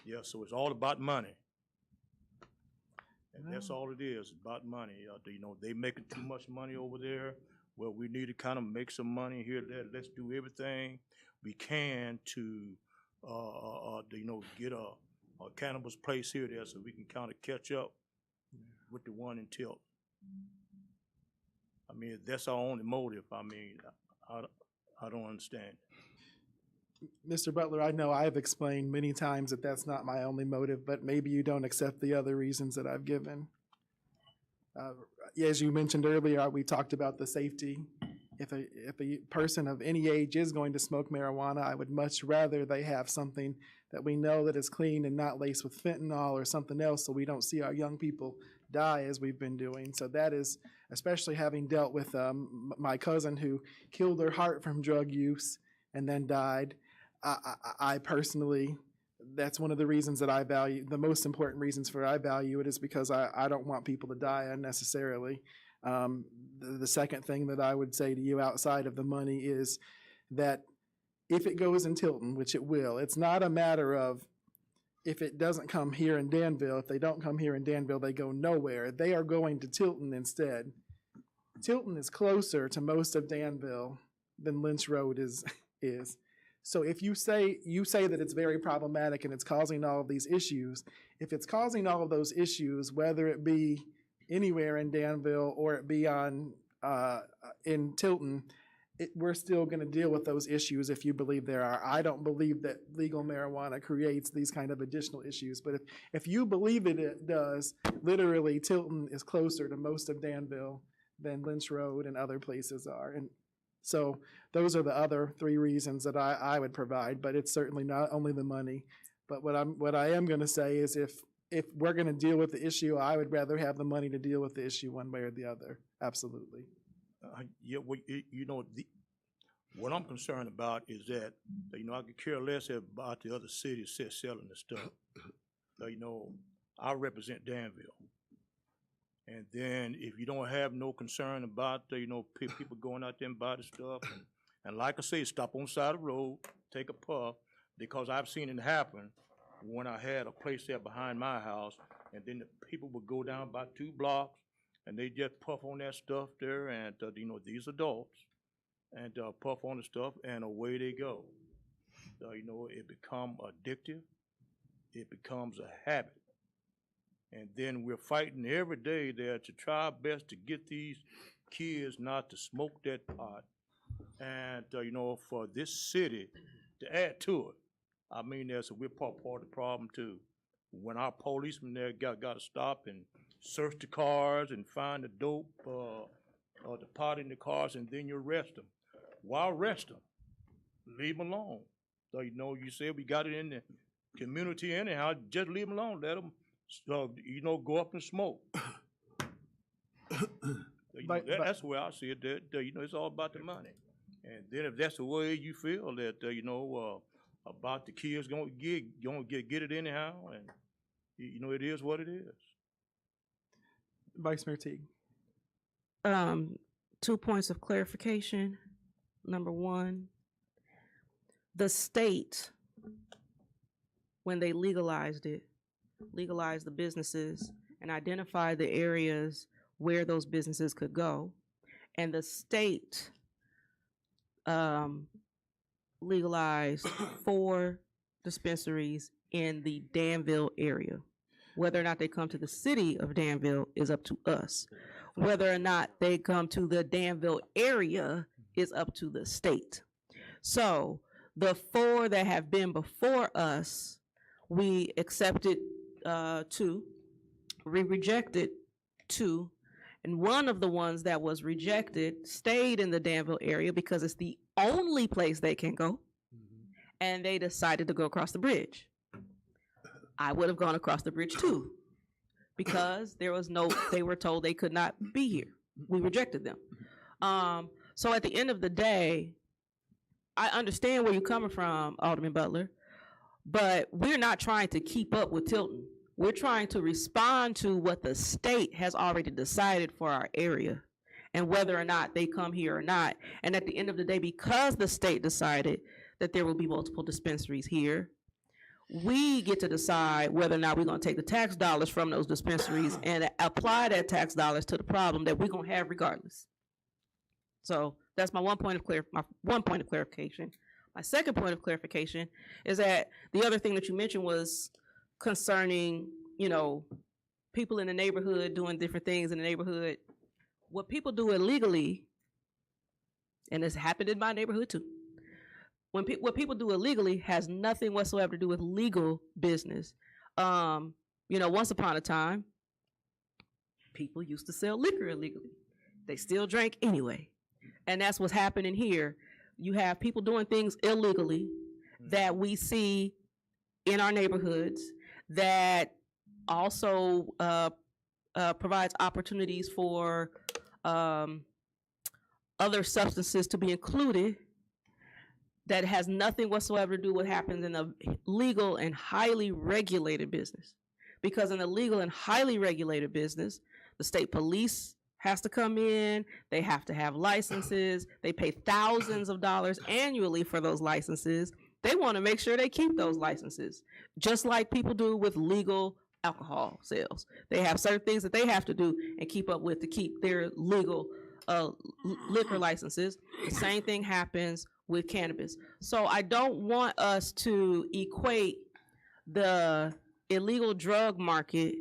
Yeah, so it's all about money. And that's all it is, about money. They making too much money over there. Well, we need to kind of make some money here. Let's do everything we can to, get a cannabis place here there so we can kind of catch up with the one in Tilton. I mean, that's our only motive. I mean, I don't understand. Mr. Butler, I know I've explained many times that that's not my only motive, but maybe you don't accept the other reasons that I've given. As you mentioned earlier, we talked about the safety. If a person of any age is going to smoke marijuana, I would much rather they have something that we know that is clean and not laced with fentanyl or something else, so we don't see our young people die as we've been doing. So that is, especially having dealt with my cousin who killed her heart from drug use and then died. I personally that's one of the reasons that I value, the most important reasons for I value it is because I don't want people to die unnecessarily. The second thing that I would say to you outside of the money is that if it goes in Tilton, which it will, it's not a matter of if it doesn't come here in Danville. If they don't come here in Danville, they go nowhere. They are going to Tilton instead. Tilton is closer to most of Danville than Lynch Road is. So if you say that it's very problematic and it's causing all of these issues, if it's causing all of those issues, whether it be anywhere in Danville or it be in Tilton, we're still going to deal with those issues if you believe there are. I don't believe that legal marijuana creates these kind of additional issues, but if you believe it does, literally Tilton is closer to most of Danville than Lynch Road and other places are. And so those are the other three reasons that I would provide, but it's certainly not only the money. But what I am going to say is if we're going to deal with the issue, I would rather have the money to deal with the issue one way or the other. Absolutely. Yeah, well, what I'm concerned about is that, I could care less about the other cities selling the stuff. I represent Danville. And then if you don't have no concern about, people going out there and buy the stuff, and like I say, stop on the side of the road, take a puff, because I've seen it happen when I had a place there behind my house, and then the people would go down about 2 blocks, and they just puff on that stuff there, and, these adults, and puff on the stuff, and away they go. It becomes addictive. It becomes a habit. And then we're fighting every day there to try our best to get these kids not to smoke that pot. And, for this city to add to it, we're part of the problem too. When our policemen there got to stop and search the cars and find the dope or the pot in the cars, and then you arrest them. Why arrest them? Leave them alone. So, you say we got it in the community anyhow, just leave them alone. Let them, go up and smoke. That's the way I see it. That, it's all about the money. And then if that's the way you feel that, about the kids gonna get it anyhow, and it is what it is. Vice Mayor Teague. 2 points of clarification. Number one, the state, when they legalized the businesses and identified the areas where those businesses could go, and the state legalized 4 dispensaries in the Danville area. Whether or not they come to the city of Danville is up to us. Whether or not they come to the Danville area is up to the state. So the 4 that have been before us, we accepted 2, we rejected 2, and one of the ones that was rejected stayed in the Danville area because it's the only place they can go, and they decided to go across the bridge. I would have gone across the bridge too, because they were told they could not be here. We rejected them. So at the end of the day, I understand where you're coming from, Alderman Butler, but we're not trying to keep up with Tilton. We're trying to respond to what the state has already decided for our area and whether or not they come here or not. And at the end of the day, because the state decided that there will be multiple dispensaries here, we get to decide whether or not we're going to take the tax dollars from those dispensaries and apply that tax dollars to the problem that we're going to have regardless. So that's my one point of clarification. My second point of clarification is that the other thing that you mentioned was concerning, people in the neighborhood doing different things in the neighborhood. What people do illegally, and this happened in my neighborhood too, what people do illegally has nothing whatsoever to do with legal business. Once upon a time, people used to sell liquor illegally. They still drank anyway. And that's what's happening here. You have people doing things illegally that we see in our neighborhoods that also provides opportunities for other substances to be included. that has nothing whatsoever to do with what happens in a legal and highly regulated business. Because in a legal and highly regulated business, the state police has to come in, they have to have licenses, they pay thousands of dollars annually for those licenses. They want to make sure they keep those licenses, just like people do with legal alcohol sales. They have certain things that they have to do and keep up with to keep their legal liquor licenses. The same thing happens with cannabis. So I don't want us to equate the illegal drug market,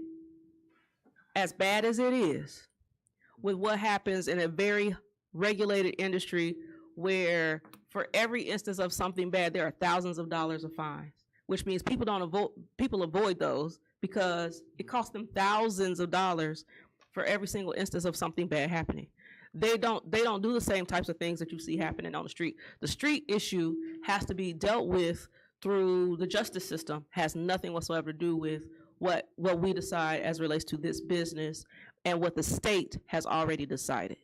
as bad as it is, with what happens in a very regulated industry where for every instance of something bad, there are thousands of dollars of fines, which means people avoid those because it costs them thousands of dollars for every single instance of something bad happening. They don't do the same types of things that you see happening on the street. The street issue has to be dealt with through the justice system, has nothing whatsoever to do with what we decide as relates to this business and what the state has already decided.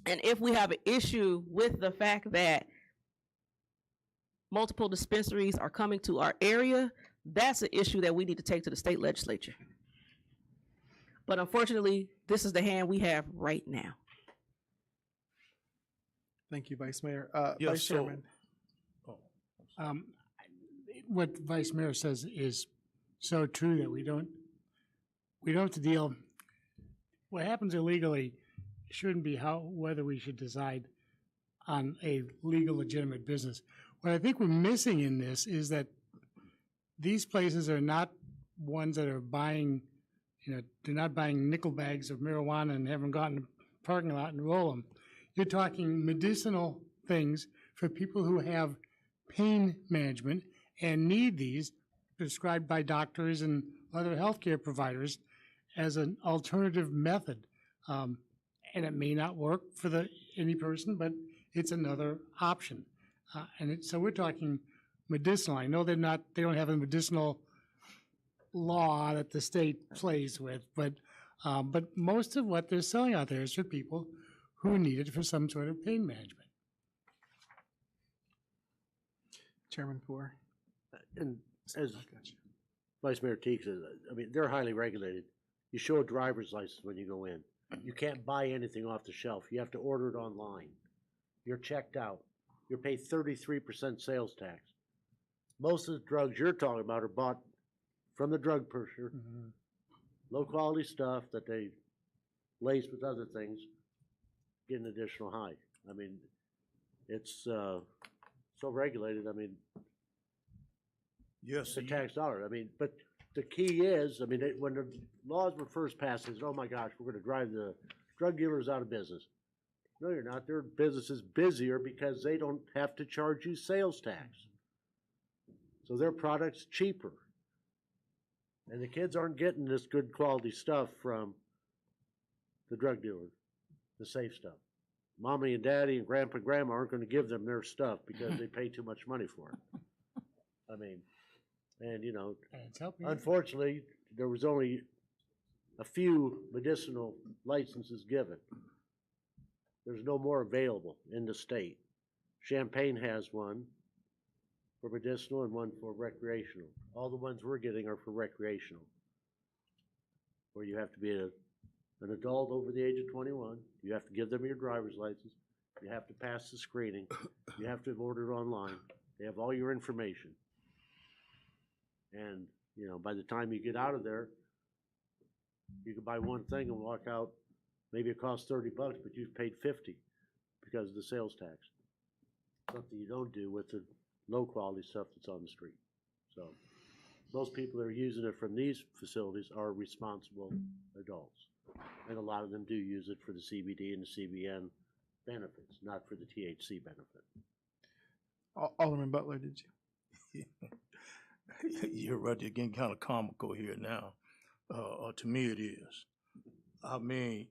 And if we have an issue with the fact that multiple dispensaries are coming to our area, that's an issue that we need to take to the state legislature. But unfortunately, this is the hand we have right now. Thank you, Vice Mayor. Yes, Vice so- Chairman. What the Vice Mayor says is so true that we don't have to deal. What happens illegally shouldn't be whether we should decide on a legal, legitimate business. What I think we're missing in this is that these places are not ones that are buying, they're not buying nickel bags of marijuana and haven't gotten in the parking lot and roll them. You're talking medicinal things for people who have pain management and need these prescribed by doctors and other healthcare providers as an alternative method. And it may not work for any person, but it's another option. So we're talking medicinal. I know they don't have a medicinal law that the state plays with, but most of what they're selling out there is for people who need it for some sort of pain management. Chairman Poor. And as Vice Mayor Teague says, I mean, they're highly regulated. You show a driver's license when you go in. You can't buy anything off the shelf. You have to order it online. You're checked out. You're paid 33% sales tax. Most of the drugs you're talking about are bought from the drug pusher, low quality stuff that they lace with other things, get an additional high. I mean, it's so regulated. I mean, yes, the tax dollar. I mean, but the key is, I mean, when the laws were first passed, they said, oh my gosh, we're going to drive the drug dealers out of business. No, you're not. Their business is busier because they don't have to charge you sales tax. So their product's cheaper. And the kids aren't getting this good quality stuff from the drug dealer, the safe stuff. Mommy and daddy and grandpa and grandma aren't going to give them their stuff because they pay too much money for it. I mean, and unfortunately, there was only a few medicinal licenses given. There's no more available in the state. Champaign has one for medicinal and one for recreational. All the ones we're getting are for recreational, where you have to be an adult over the age of 21. You have to give them your driver's license. You have to pass the screening. You have to have ordered online. They have all your information. And, by the time you get out of there, you can buy one thing and walk out. Maybe it costs $30, but you've paid $50 because of the sales tax. Something you don't do with the low quality stuff that's on the street. So most people that are using it from these facilities are responsible adults. And a lot of them do use it for the CBD and the CBN benefits, not for the THC benefit. Alderman Butler, did you? You're right, you're getting kind of comical here now. To me, it is. I mean,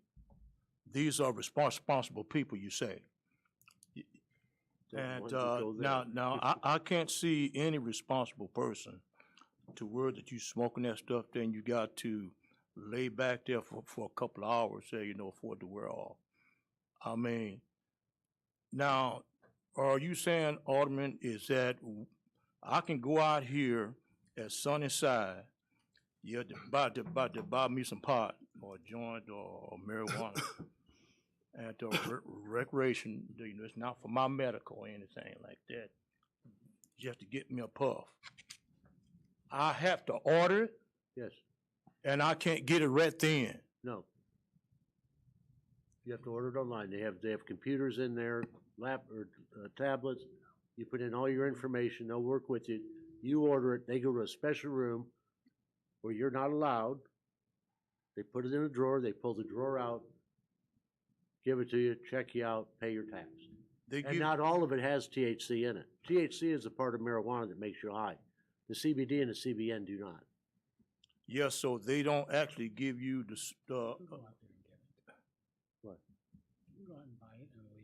these are responsible people, you say. And now I can't see any responsible person to word that you smoking that stuff, then you got to lay back there for a couple of hours, for it to wear off. I mean, now Are you saying, Alderman, is that I can go out here at Sunnyside, yeah, to buy me some pot or a joint or marijuana, and to recreation, you know, it's not for my medical or anything like that, just to get me a puff. I have to order it, Yes, and I can't get it right then. no. You have to order it online. They have computers in there, tablets. You put in all your information, they'll work with you. You order it, they go to a special room where you're not allowed. They put it in a drawer, they pull the drawer out, give it to you, check you out, pay your tax. And not all of it has THC in it. THC is a part of marijuana that makes you high. The CBD and the CBN do not. Yes, so they don't actually give you the, What?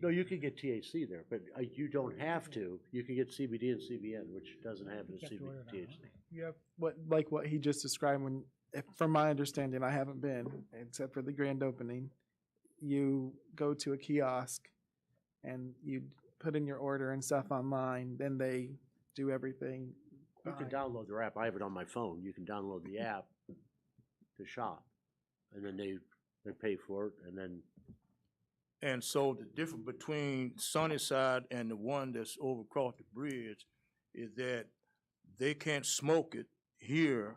No, you can get THC there, but you don't have to. You can get CBD and CBN, which doesn't have the THC. You have what he just described. From my understanding, I haven't been except for the grand opening. You go to a kiosk, and you put in your order and stuff online. Then they do everything. You can download their app. I have it on my phone. You can download the app to shop, and then they pay for it, and then. and so the difference between Sunnyside and the one that's over across the bridge is that they can't smoke it here.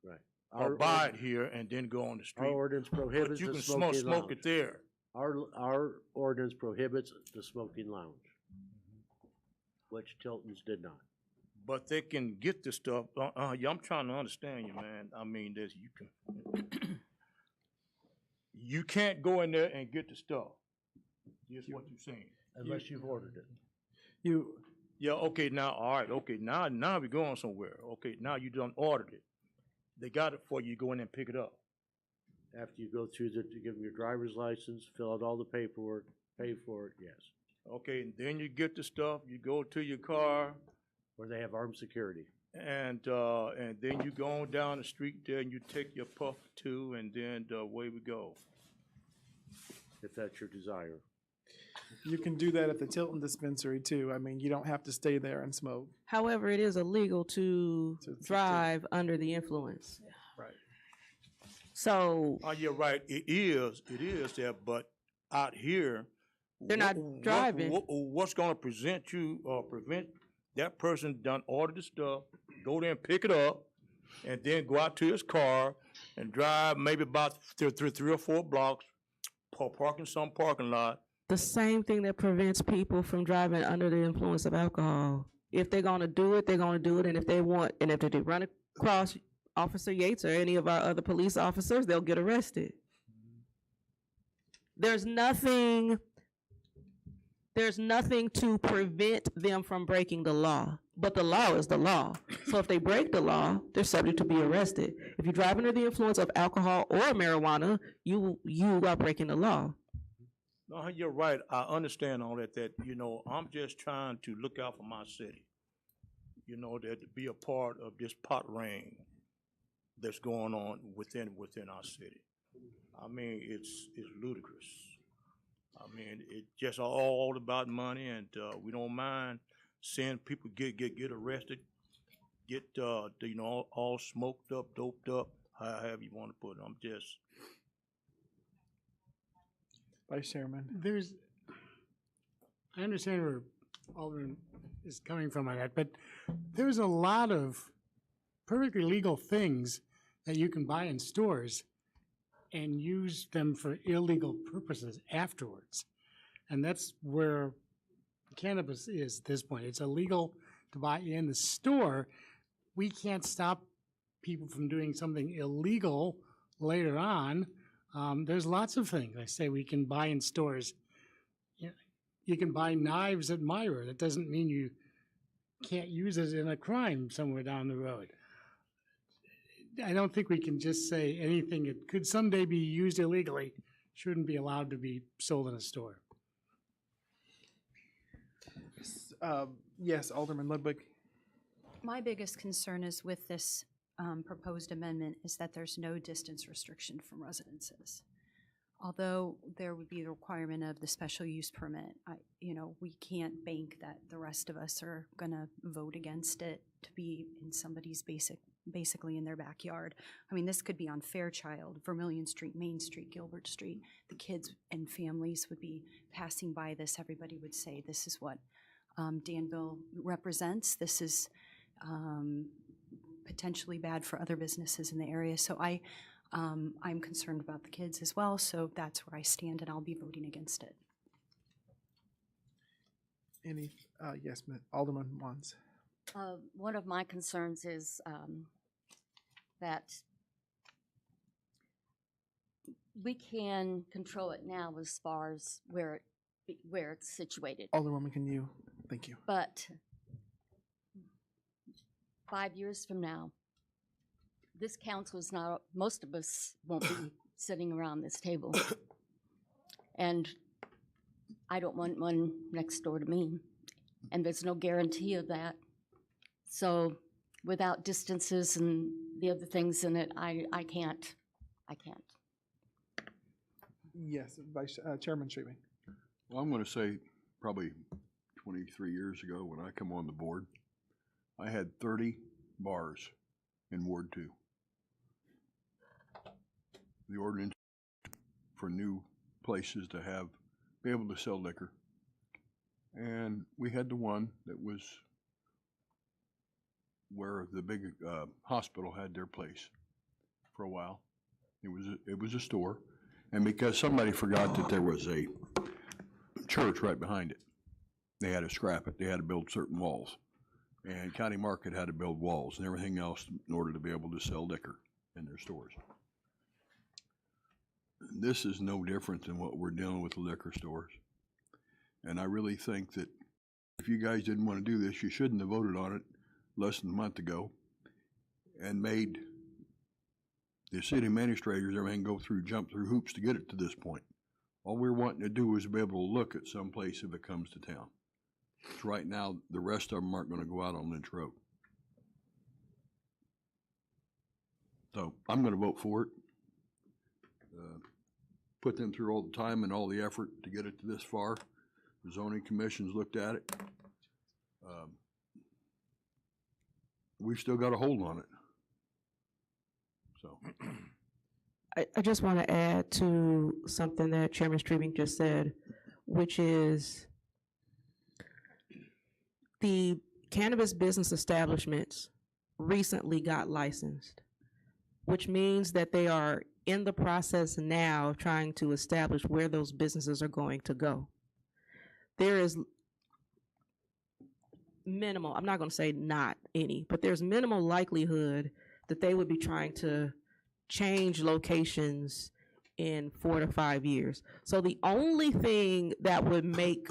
Right. Or buy it here and then go on the street. Our ordinance prohibits But you the can smoking smoke lounge. it there. Our ordinance prohibits the smoking lounge, which Tilton's did not. But they can get the stuff, yeah, I'm trying to understand you, man. I mean, you can't go in there and get the stuff. Just what you're saying. Unless you've ordered it. Yeah, okay, now, all right, okay, now we're going somewhere. Okay, now you done ordered it. They got it for you, go in and pick it up. After you go through to give them your driver's license, fill out all the paperwork, pay for it, yes. Okay, and then you get the stuff, you go to your car. Where they have armed security. And then you go on down the street there and you take your puff too, and then away we go. If that's your desire. You can do that at the Tilton dispensary too. I mean, you don't have to stay there and smoke. However, it is illegal to drive under the influence. Right. So. Oh, you're right. It is there, but out here. They're not driving. What's gonna prevent that person done order the stuff, go there and pick it up, and then go out to his car and drive maybe about 3 or 4 blocks, park in some parking lot. The same thing that prevents people from driving under the influence of alcohol. If they're gonna do it, they're gonna do it, and if they run across Officer Yates or any of our other police officers, they'll get arrested. There's nothing to prevent them from breaking the law, but the law is the law. So if they break the law, they're subject to be arrested. If you drive under the influence of alcohol or marijuana, you are breaking the law. No, you're right. I understand all that, you know, I'm just trying to look out for my city. You know, that to be a part of this pot ring that's going on within our city. I mean, it's ludicrous. I mean, it's just all about money, and we don't mind seeing people get arrested, get you know, all smoked up, doped up, however you want to put it. I'm just. Vice Chairman. I understand where Alderman is coming from on that, but there's a lot of perfectly legal things that you can buy in stores and use them for illegal purposes afterwards. And that's where cannabis is at this point. It's illegal to buy in the store. We can't stop people from doing something illegal later on. There's lots of things I say we can buy in stores. You can buy knives at Myra. That doesn't mean you can't use it in a crime somewhere down the road. I don't think we can just say anything that could someday be used illegally shouldn't be allowed to be sold in a store. Yes, Alderman Ludwig. My biggest concern is with this proposed amendment is that there's no distance restriction from residences. Although there would be the requirement of the special use permit, we can't bank that the rest of us are gonna vote against it to be in somebody's basically in their backyard. I mean, this could be on Fairchild, Vermilion Street, Main Street, Gilbert Street. The kids and families would be passing by this. Everybody would say, this is what Danville represents. This is potentially bad for other businesses in the area. So I'm concerned about the kids as well, so that's where I stand, and I'll be voting against it. Yes, Alderman Wands. One of my concerns is that we can control it now as far as where it's situated. Alderwoman, thank you. But 5 years from now, this council is not, most of us won't be sitting around this table. And I don't want one next door to me. And there's no guarantee of that. So without distances and the other things in it, I can't. Yes, Chairman Streaming. Well, I'm going to say probably 23 years ago when I come on the board, I had 30 bars in Ward 2. The ordinance for new places to be able to sell liquor. And we had the one that was where the big hospital had their place for a while. It was a store. And because somebody forgot that there was a church right behind it, they had to scrap it. They had to build certain walls. And County Market had to build walls and everything else in order to be able to sell liquor in their stores. This is no different than what we're dealing with liquor stores. And I really think that if you guys didn't want to do this, you shouldn't have voted on it less than a month ago and made the city administrators, everything jump through hoops to get it to this point. All we're wanting to do is be able to look at some place if it comes to town. So right now, the rest of them aren't going to go out on Lynch Road. So I'm going to vote for it. Put them through all the time and all the effort to get it to this far. The zoning commission's looked at it. We've still got a hold on it. So. I just want to add to something that Chairman Streaming just said, which is the cannabis business establishments recently got licensed, which means that they are in the process now of trying to establish where those businesses are going to go. There is minimal, I'm not going to say not any, but there's minimal likelihood that they would be trying to change locations in 4 to 5 years. So the only thing that would make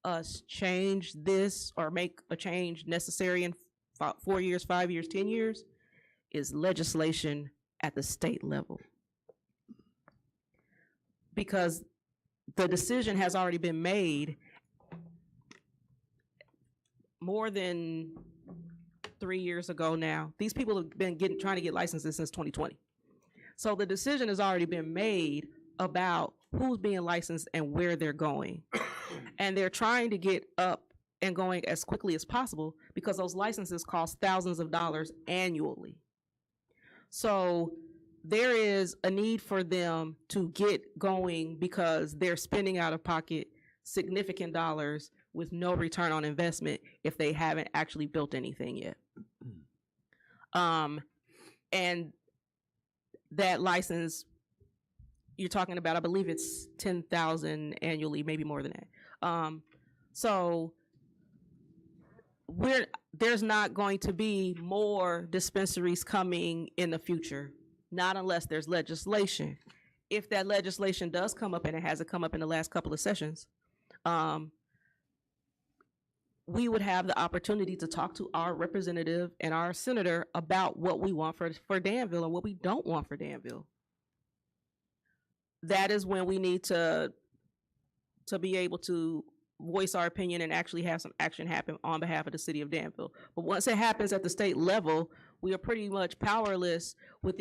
us change this or make a change necessary in 4 years, 5 years, 10 years is legislation at the state level. Because the decision has already been made more than 3 years ago now. These people have been trying to get licenses since 2020. So the decision has already been made about who's being licensed and where they're going. And they're trying to get up and going as quickly as possible because those licenses cost thousands of dollars annually. So there is a need for them to get going because they're spending out of pocket significant dollars with no return on investment if they haven't actually built anything yet. And that license, you're talking about, I believe it's $10,000 annually, maybe more than that. So there's not going to be more dispensaries coming in the future, not unless there's legislation. If that legislation does come up, and it hasn't come up in the last couple of sessions, we would have the opportunity to talk to our representative and our senator about what we want for Danville and what we don't want for Danville. That is when we need to be able to voice our opinion and actually have some action happen on behalf of the city of Danville. But once it happens at the state level, we are pretty much powerless with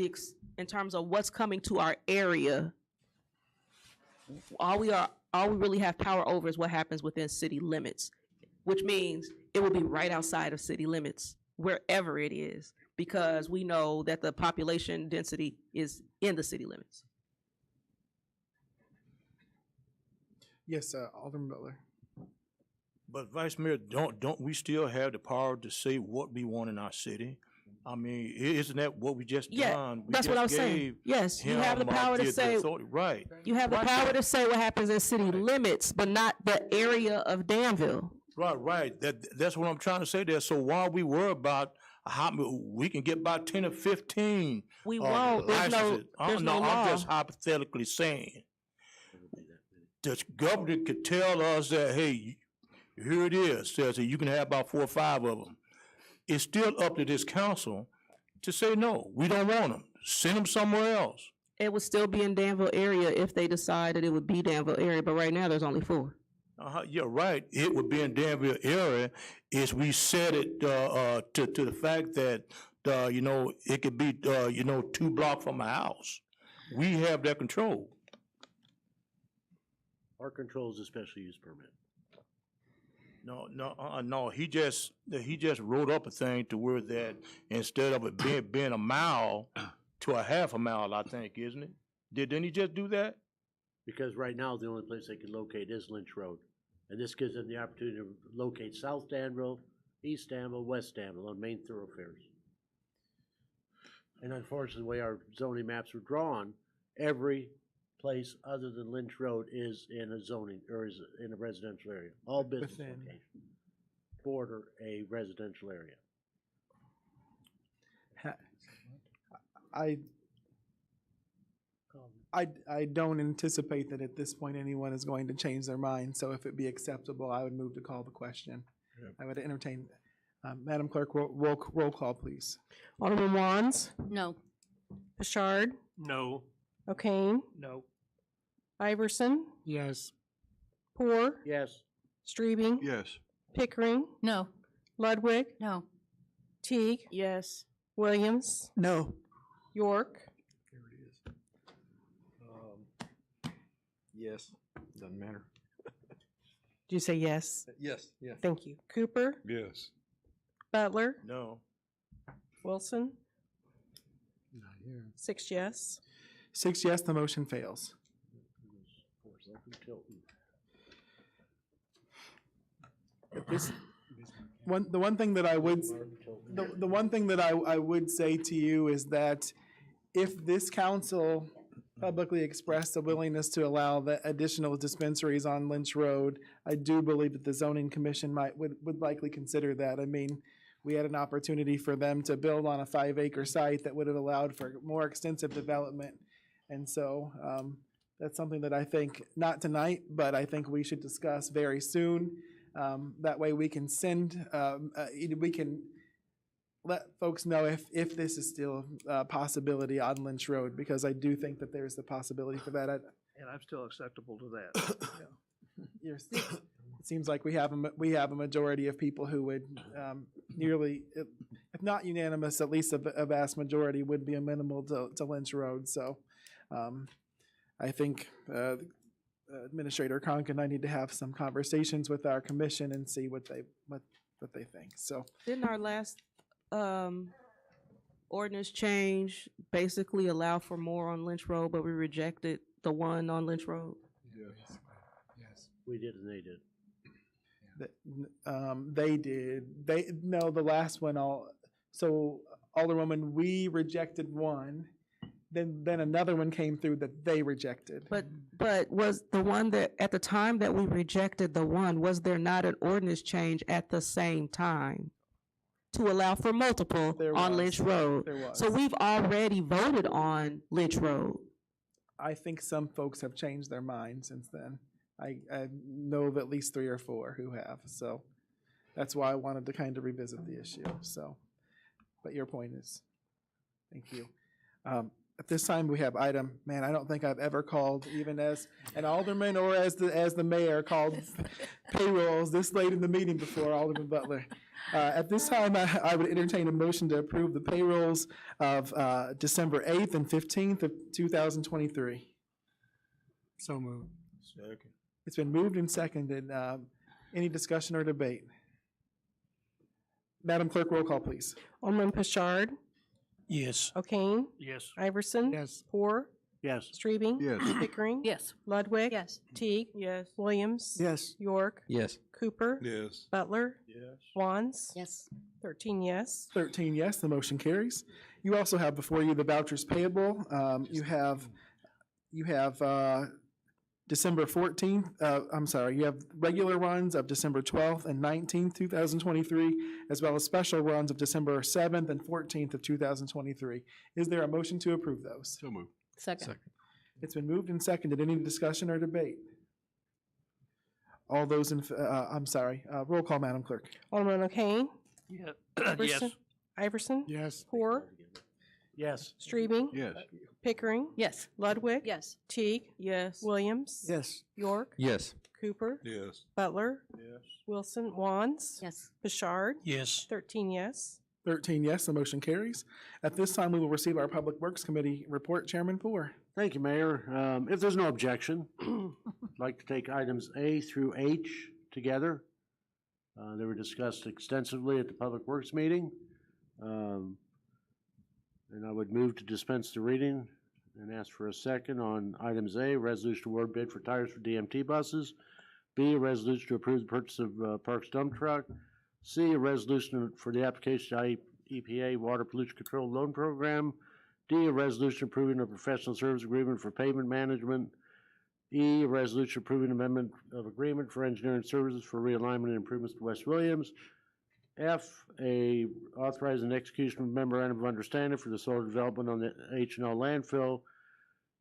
in terms of what's coming to our area all we really have power over is what happens within city limits, which means it will be right outside of city limits, wherever it is, because we know that the population density is in the city limits. Yes, Alderman Butler. But Vice Mayor, don't we still have the power to say what we want in our city? I mean, isn't that what we just done? That's what I was saying. Yes, you have the power to say. Right. You have the power to say what happens in city limits, but not the area of Danville. Right. That's what I'm trying to say there. So while we worry about how we can get about 10 or 15 we won't. There's no law. I'm just hypothetically saying. The governor could tell us that, hey, here it is, says that you can have about 4 or 5 of them. It's still up to this council to say, no, we don't want them. Send them somewhere else. It would still be in Danville area if they decided it would be Danville area, but right now there's only 4. You're right. It would be in Danville area if we set it to the fact that, it could be, 2 blocks from a house. We have that control. Our control is a special use permit. No. He just wrote up a thing to where that instead of it being a mile to a half a mile, I think, isn't it? Didn't he just do that? Because right now, the only place they can locate is Lynch Road. And this gives them the opportunity to locate South Danville, East Danville, West Danville on main thoroughfares. And unfortunately, the way our zoning maps were drawn, every place other than Lynch Road is in a zoning, or is in a residential area. All business locations border a residential area. I don't anticipate that at this point anyone is going to change their mind, so if it be acceptable, I would move to call the question. Yep. I would entertain, Madam Clerk, roll call, please. Alderman Wands? No. Bouchard? No. O'Kane? No. Iverson? Yes. Poor? Yes. Streebing? Yes. Pickering? No. Ludwig? No. Teague? Yes. Williams? No. York? Yes. Doesn't matter. Did you say yes? Yes. Yeah. Thank you. Cooper? Yes. Butler? No. Wilson? Not here. 6 yes. 6 yes, the motion fails. The one thing that I would say to you is that if this council publicly expressed a willingness to allow the additional dispensaries on Lynch Road, I do believe that the zoning commission would likely consider that. I mean, we had an opportunity for them to build on a 5-acre site that would have allowed for more extensive development. And so that's something that I think, not tonight, but I think we should discuss very soon. That way we can we can let folks know if this is still a possibility on Lynch Road, because I do think that there's the possibility for that. And I'm still acceptable to that. It seems like we have a majority of people who would nearly, if not unanimous, at least a vast majority would be amenable to Lynch Road. So I think Administrator Conk and I need to have some conversations with our commission and see what they think. So didn't our last ordinance change basically allow for more on Lynch Road, but we rejected the one on Lynch Road? Yes. We did and they did. They did. The last one. So Alderwoman, we rejected one. Then another one came through that they rejected. But was the one that at the time that we rejected the one, was there not an ordinance change at the same time to allow for multiple on Lynch Road? There was. So we've already voted on Lynch Road. I think some folks have changed their mind since then. I know of at least 3 or 4 who have. So that's why I wanted to kind of revisit the issue. So, but your point is, thank you. At this time, we have item, I don't think I've ever called, even as an alderman or as the mayor, called payrolls this late in the meeting before, Alderman Butler. At this time, I would entertain a motion to approve the payrolls of December 8th and 15th of 2023. So moved. Second. It's been moved and seconded. Any discussion or debate? Madam Clerk, roll call, please. Alderman Pashard, Yes. O'Kane, Yes. Iverson. Yes. Poor, Yes. Streebing. Yes. Pickering. Yes. Ludwig. Yes. Teague. Yes. Williams. Yes. York. Yes. Cooper. Yes. Butler. Yes. Wands. Yes. 13 yes. 13 yes, the motion carries. You also have before you the vouchers payable. You have December 14th, you have regular runs of December 12th and 19th, 2023, as well as special runs of December 7th and 14th of 2023. Is there a motion to approve those? So moved. Second. It's been moved and seconded. Any discussion or debate? All those roll call, Madam Clerk. Alderman O'Kane. Yeah. Iverson. Yes. Iverson. Yes. Poor, Yes. Streebing. Yes. Pickering. Yes. Ludwig. Yes. Teague. Yes. Williams. Yes. York. Yes. Cooper. Yes. Butler. Yes. Wilson. Wands. Yes. Bashard. Yes. 13 yes. 13 yes, the motion carries. At this time, we will receive our Public Works Committee report. Chairman Poor. Thank you, Mayor. If there's no objection, I'd like to take items A through H together. They were discussed extensively at the Public Works meeting. And I would move to dispense the reading and ask for a second on items A, resolution to award bid for tires for DMT buses. B, a resolution to approve the purchase of Parks dump truck. C, a resolution for the application to EPA Water Pollution Control Loan Program. D, a resolution approving a professional service agreement for pavement management. E, a resolution approving amendment of agreement for engineering services for realignment and improvements to West Williams. F, a authorizing execution of memorandum of understanding for the solar development on the H&L landfill.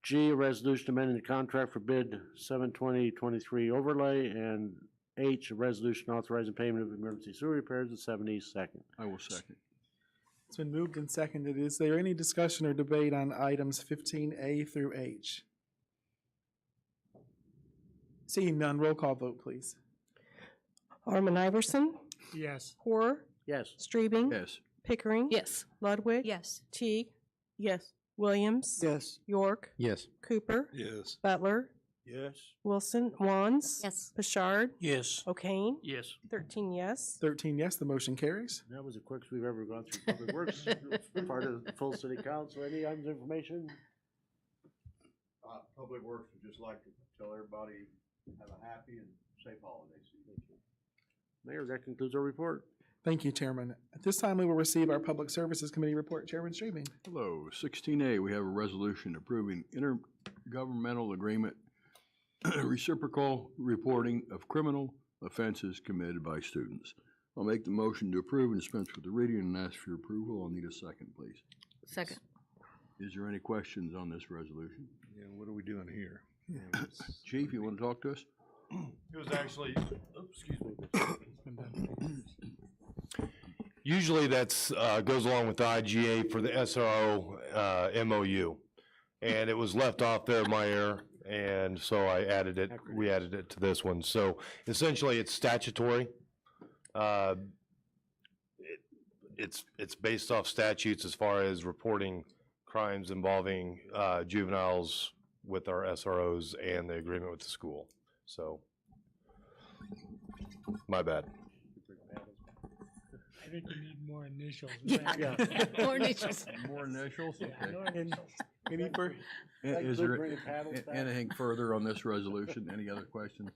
G, a resolution amending the contract for bid 7/20/23 overlay. And H, a resolution authorizing payment of emergency sewer repairs at 72nd. I will second. It's been moved and seconded. Is there any discussion or debate on items 15A through H? Seeing none, roll call vote, please. Alderman Iverson. Yes. Poor, Yes. Streebing. Yes. Pickering. Yes. Ludwig. Yes. Teague. Yes. Williams. Yes. York. Yes. Cooper. Yes. Butler. Yes. Wilson. Wands. Yes. Bashard. Yes. O'Kane. Yes. 13 yes. 13 yes, the motion carries. That was the quickest we've ever gone through Public Works, part of the full city council. Any items of information? Public Works would just like to tell everybody have a happy and safe holiday season. Mayor, that concludes our report. Thank you, Chairman. At this time, we will receive our Public Services Committee report. Chairman Streaming. Hello. 16A, we have a resolution approving intergovernmental agreement reciprocal reporting of criminal offenses committed by students. I'll make the motion to approve and dispense with the reading and ask for your approval. I'll need a second, please. Second. Is there any questions on this resolution? Yeah, what are we doing here? Chief, you want to talk to us? It was actually, excuse me. Usually that's, goes along with the IGA for the SRO, MOU. And it was left off there, my error, and so I added it, we added it to this one. So essentially it's statutory. It's based off statutes as far as reporting crimes involving, juveniles with our SROs and the agreement with the school. So, my bad. I think we need more initials. Yeah. More initials. More initials? Okay. Any further? Is there anything further on this resolution? Any other questions?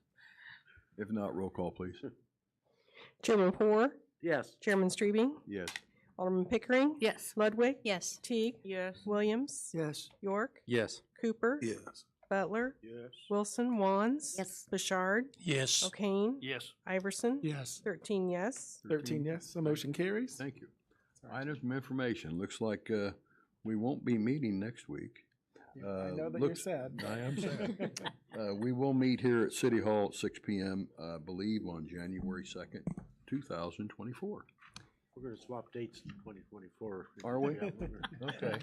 If not, roll call, please. Chairman Poor, Yes. Chairman Streebing. Yes. Alderman Pickering. Yes. Ludwig. Yes. Teague. Yes. Williams. Yes. York. Yes. Cooper. Yes. Butler. Yes. Wilson. Wands. Yes. Bashard. Yes. O'Kane. Yes. Iverson. Yes. 13 yes. 13 yes, the motion carries. Thank you. Items of information. Looks like we won't be meeting next week. I know that you're sad. I am sad. We will meet here at City Hall at 6 p.m., I believe, on January 2nd, 2024. We're gonna swap dates to 2024. Are we? Okay.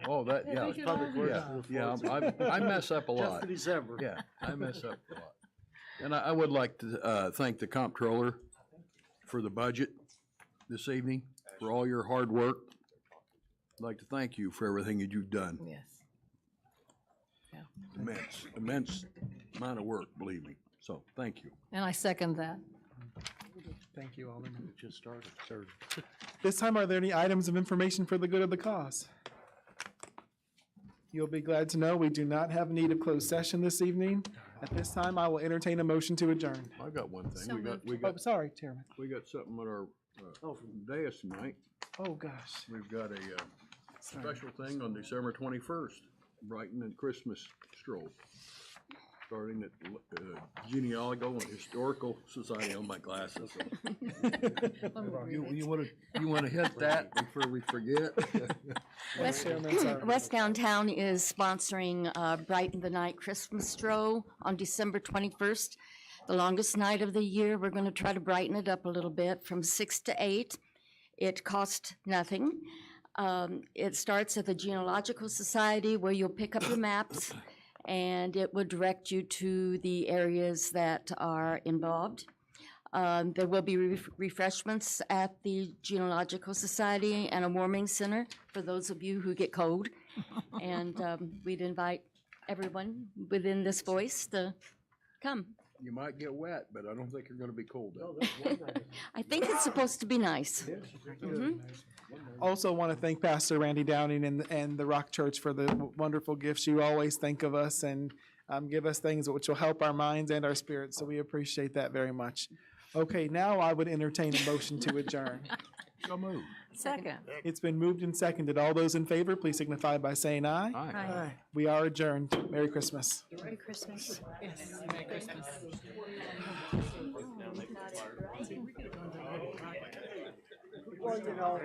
Oh, that, Yeah, yeah. we should all do Yeah, that. I mess up a Just lot. for December. Yeah, I mess up a lot. And I would like to thank the comptroller for the budget this evening, for all your hard work. I'd like to thank you for everything that you've done. Yes. immense amount of work, believe me. So, thank you. And I second that. Thank you, Alderman. It just started, sir. This time, are there any items of information for the good of the cause? You'll be glad to know we do not have need of closed session this evening. At this time, I will entertain a motion to adjourn. I got one thing. So We Oh, got, sorry, Chairman. we got something on our, dais tonight. Oh, gosh. We've got a, special thing on December 21st, Brighton and Christmas stroll. Starting at Genealogical and Historical Society. On my glasses. You wanna hit that before we forget? West Downtown is sponsoring Brighten the Night Christmas Stroll on December 21st, the longest night of the year. We're going to try to brighten it up a little bit from 6 to 8. It costs nothing. It starts at the Genealogical Society where you'll pick up your maps and it would direct you to the areas that are involved. There will be refreshments at the Genealogical Society and a warming center for those of you who get cold. And we'd invite everyone within this voice to come. You might get wet, but I don't think you're gonna be cold. I think it's supposed to be nice. Also want to thank Pastor Randy Downing and the Rock Church for the wonderful gifts. You always think of us and give us things which will help our minds and our spirits, so we appreciate that very much. Okay, now I would entertain a motion to adjourn. So moved. Second. It's been moved and seconded. All those in favor, please signify by saying aye. Aye. We are adjourned. Merry Christmas. Merry Christmas. Yes, Merry Christmas. Well, you know,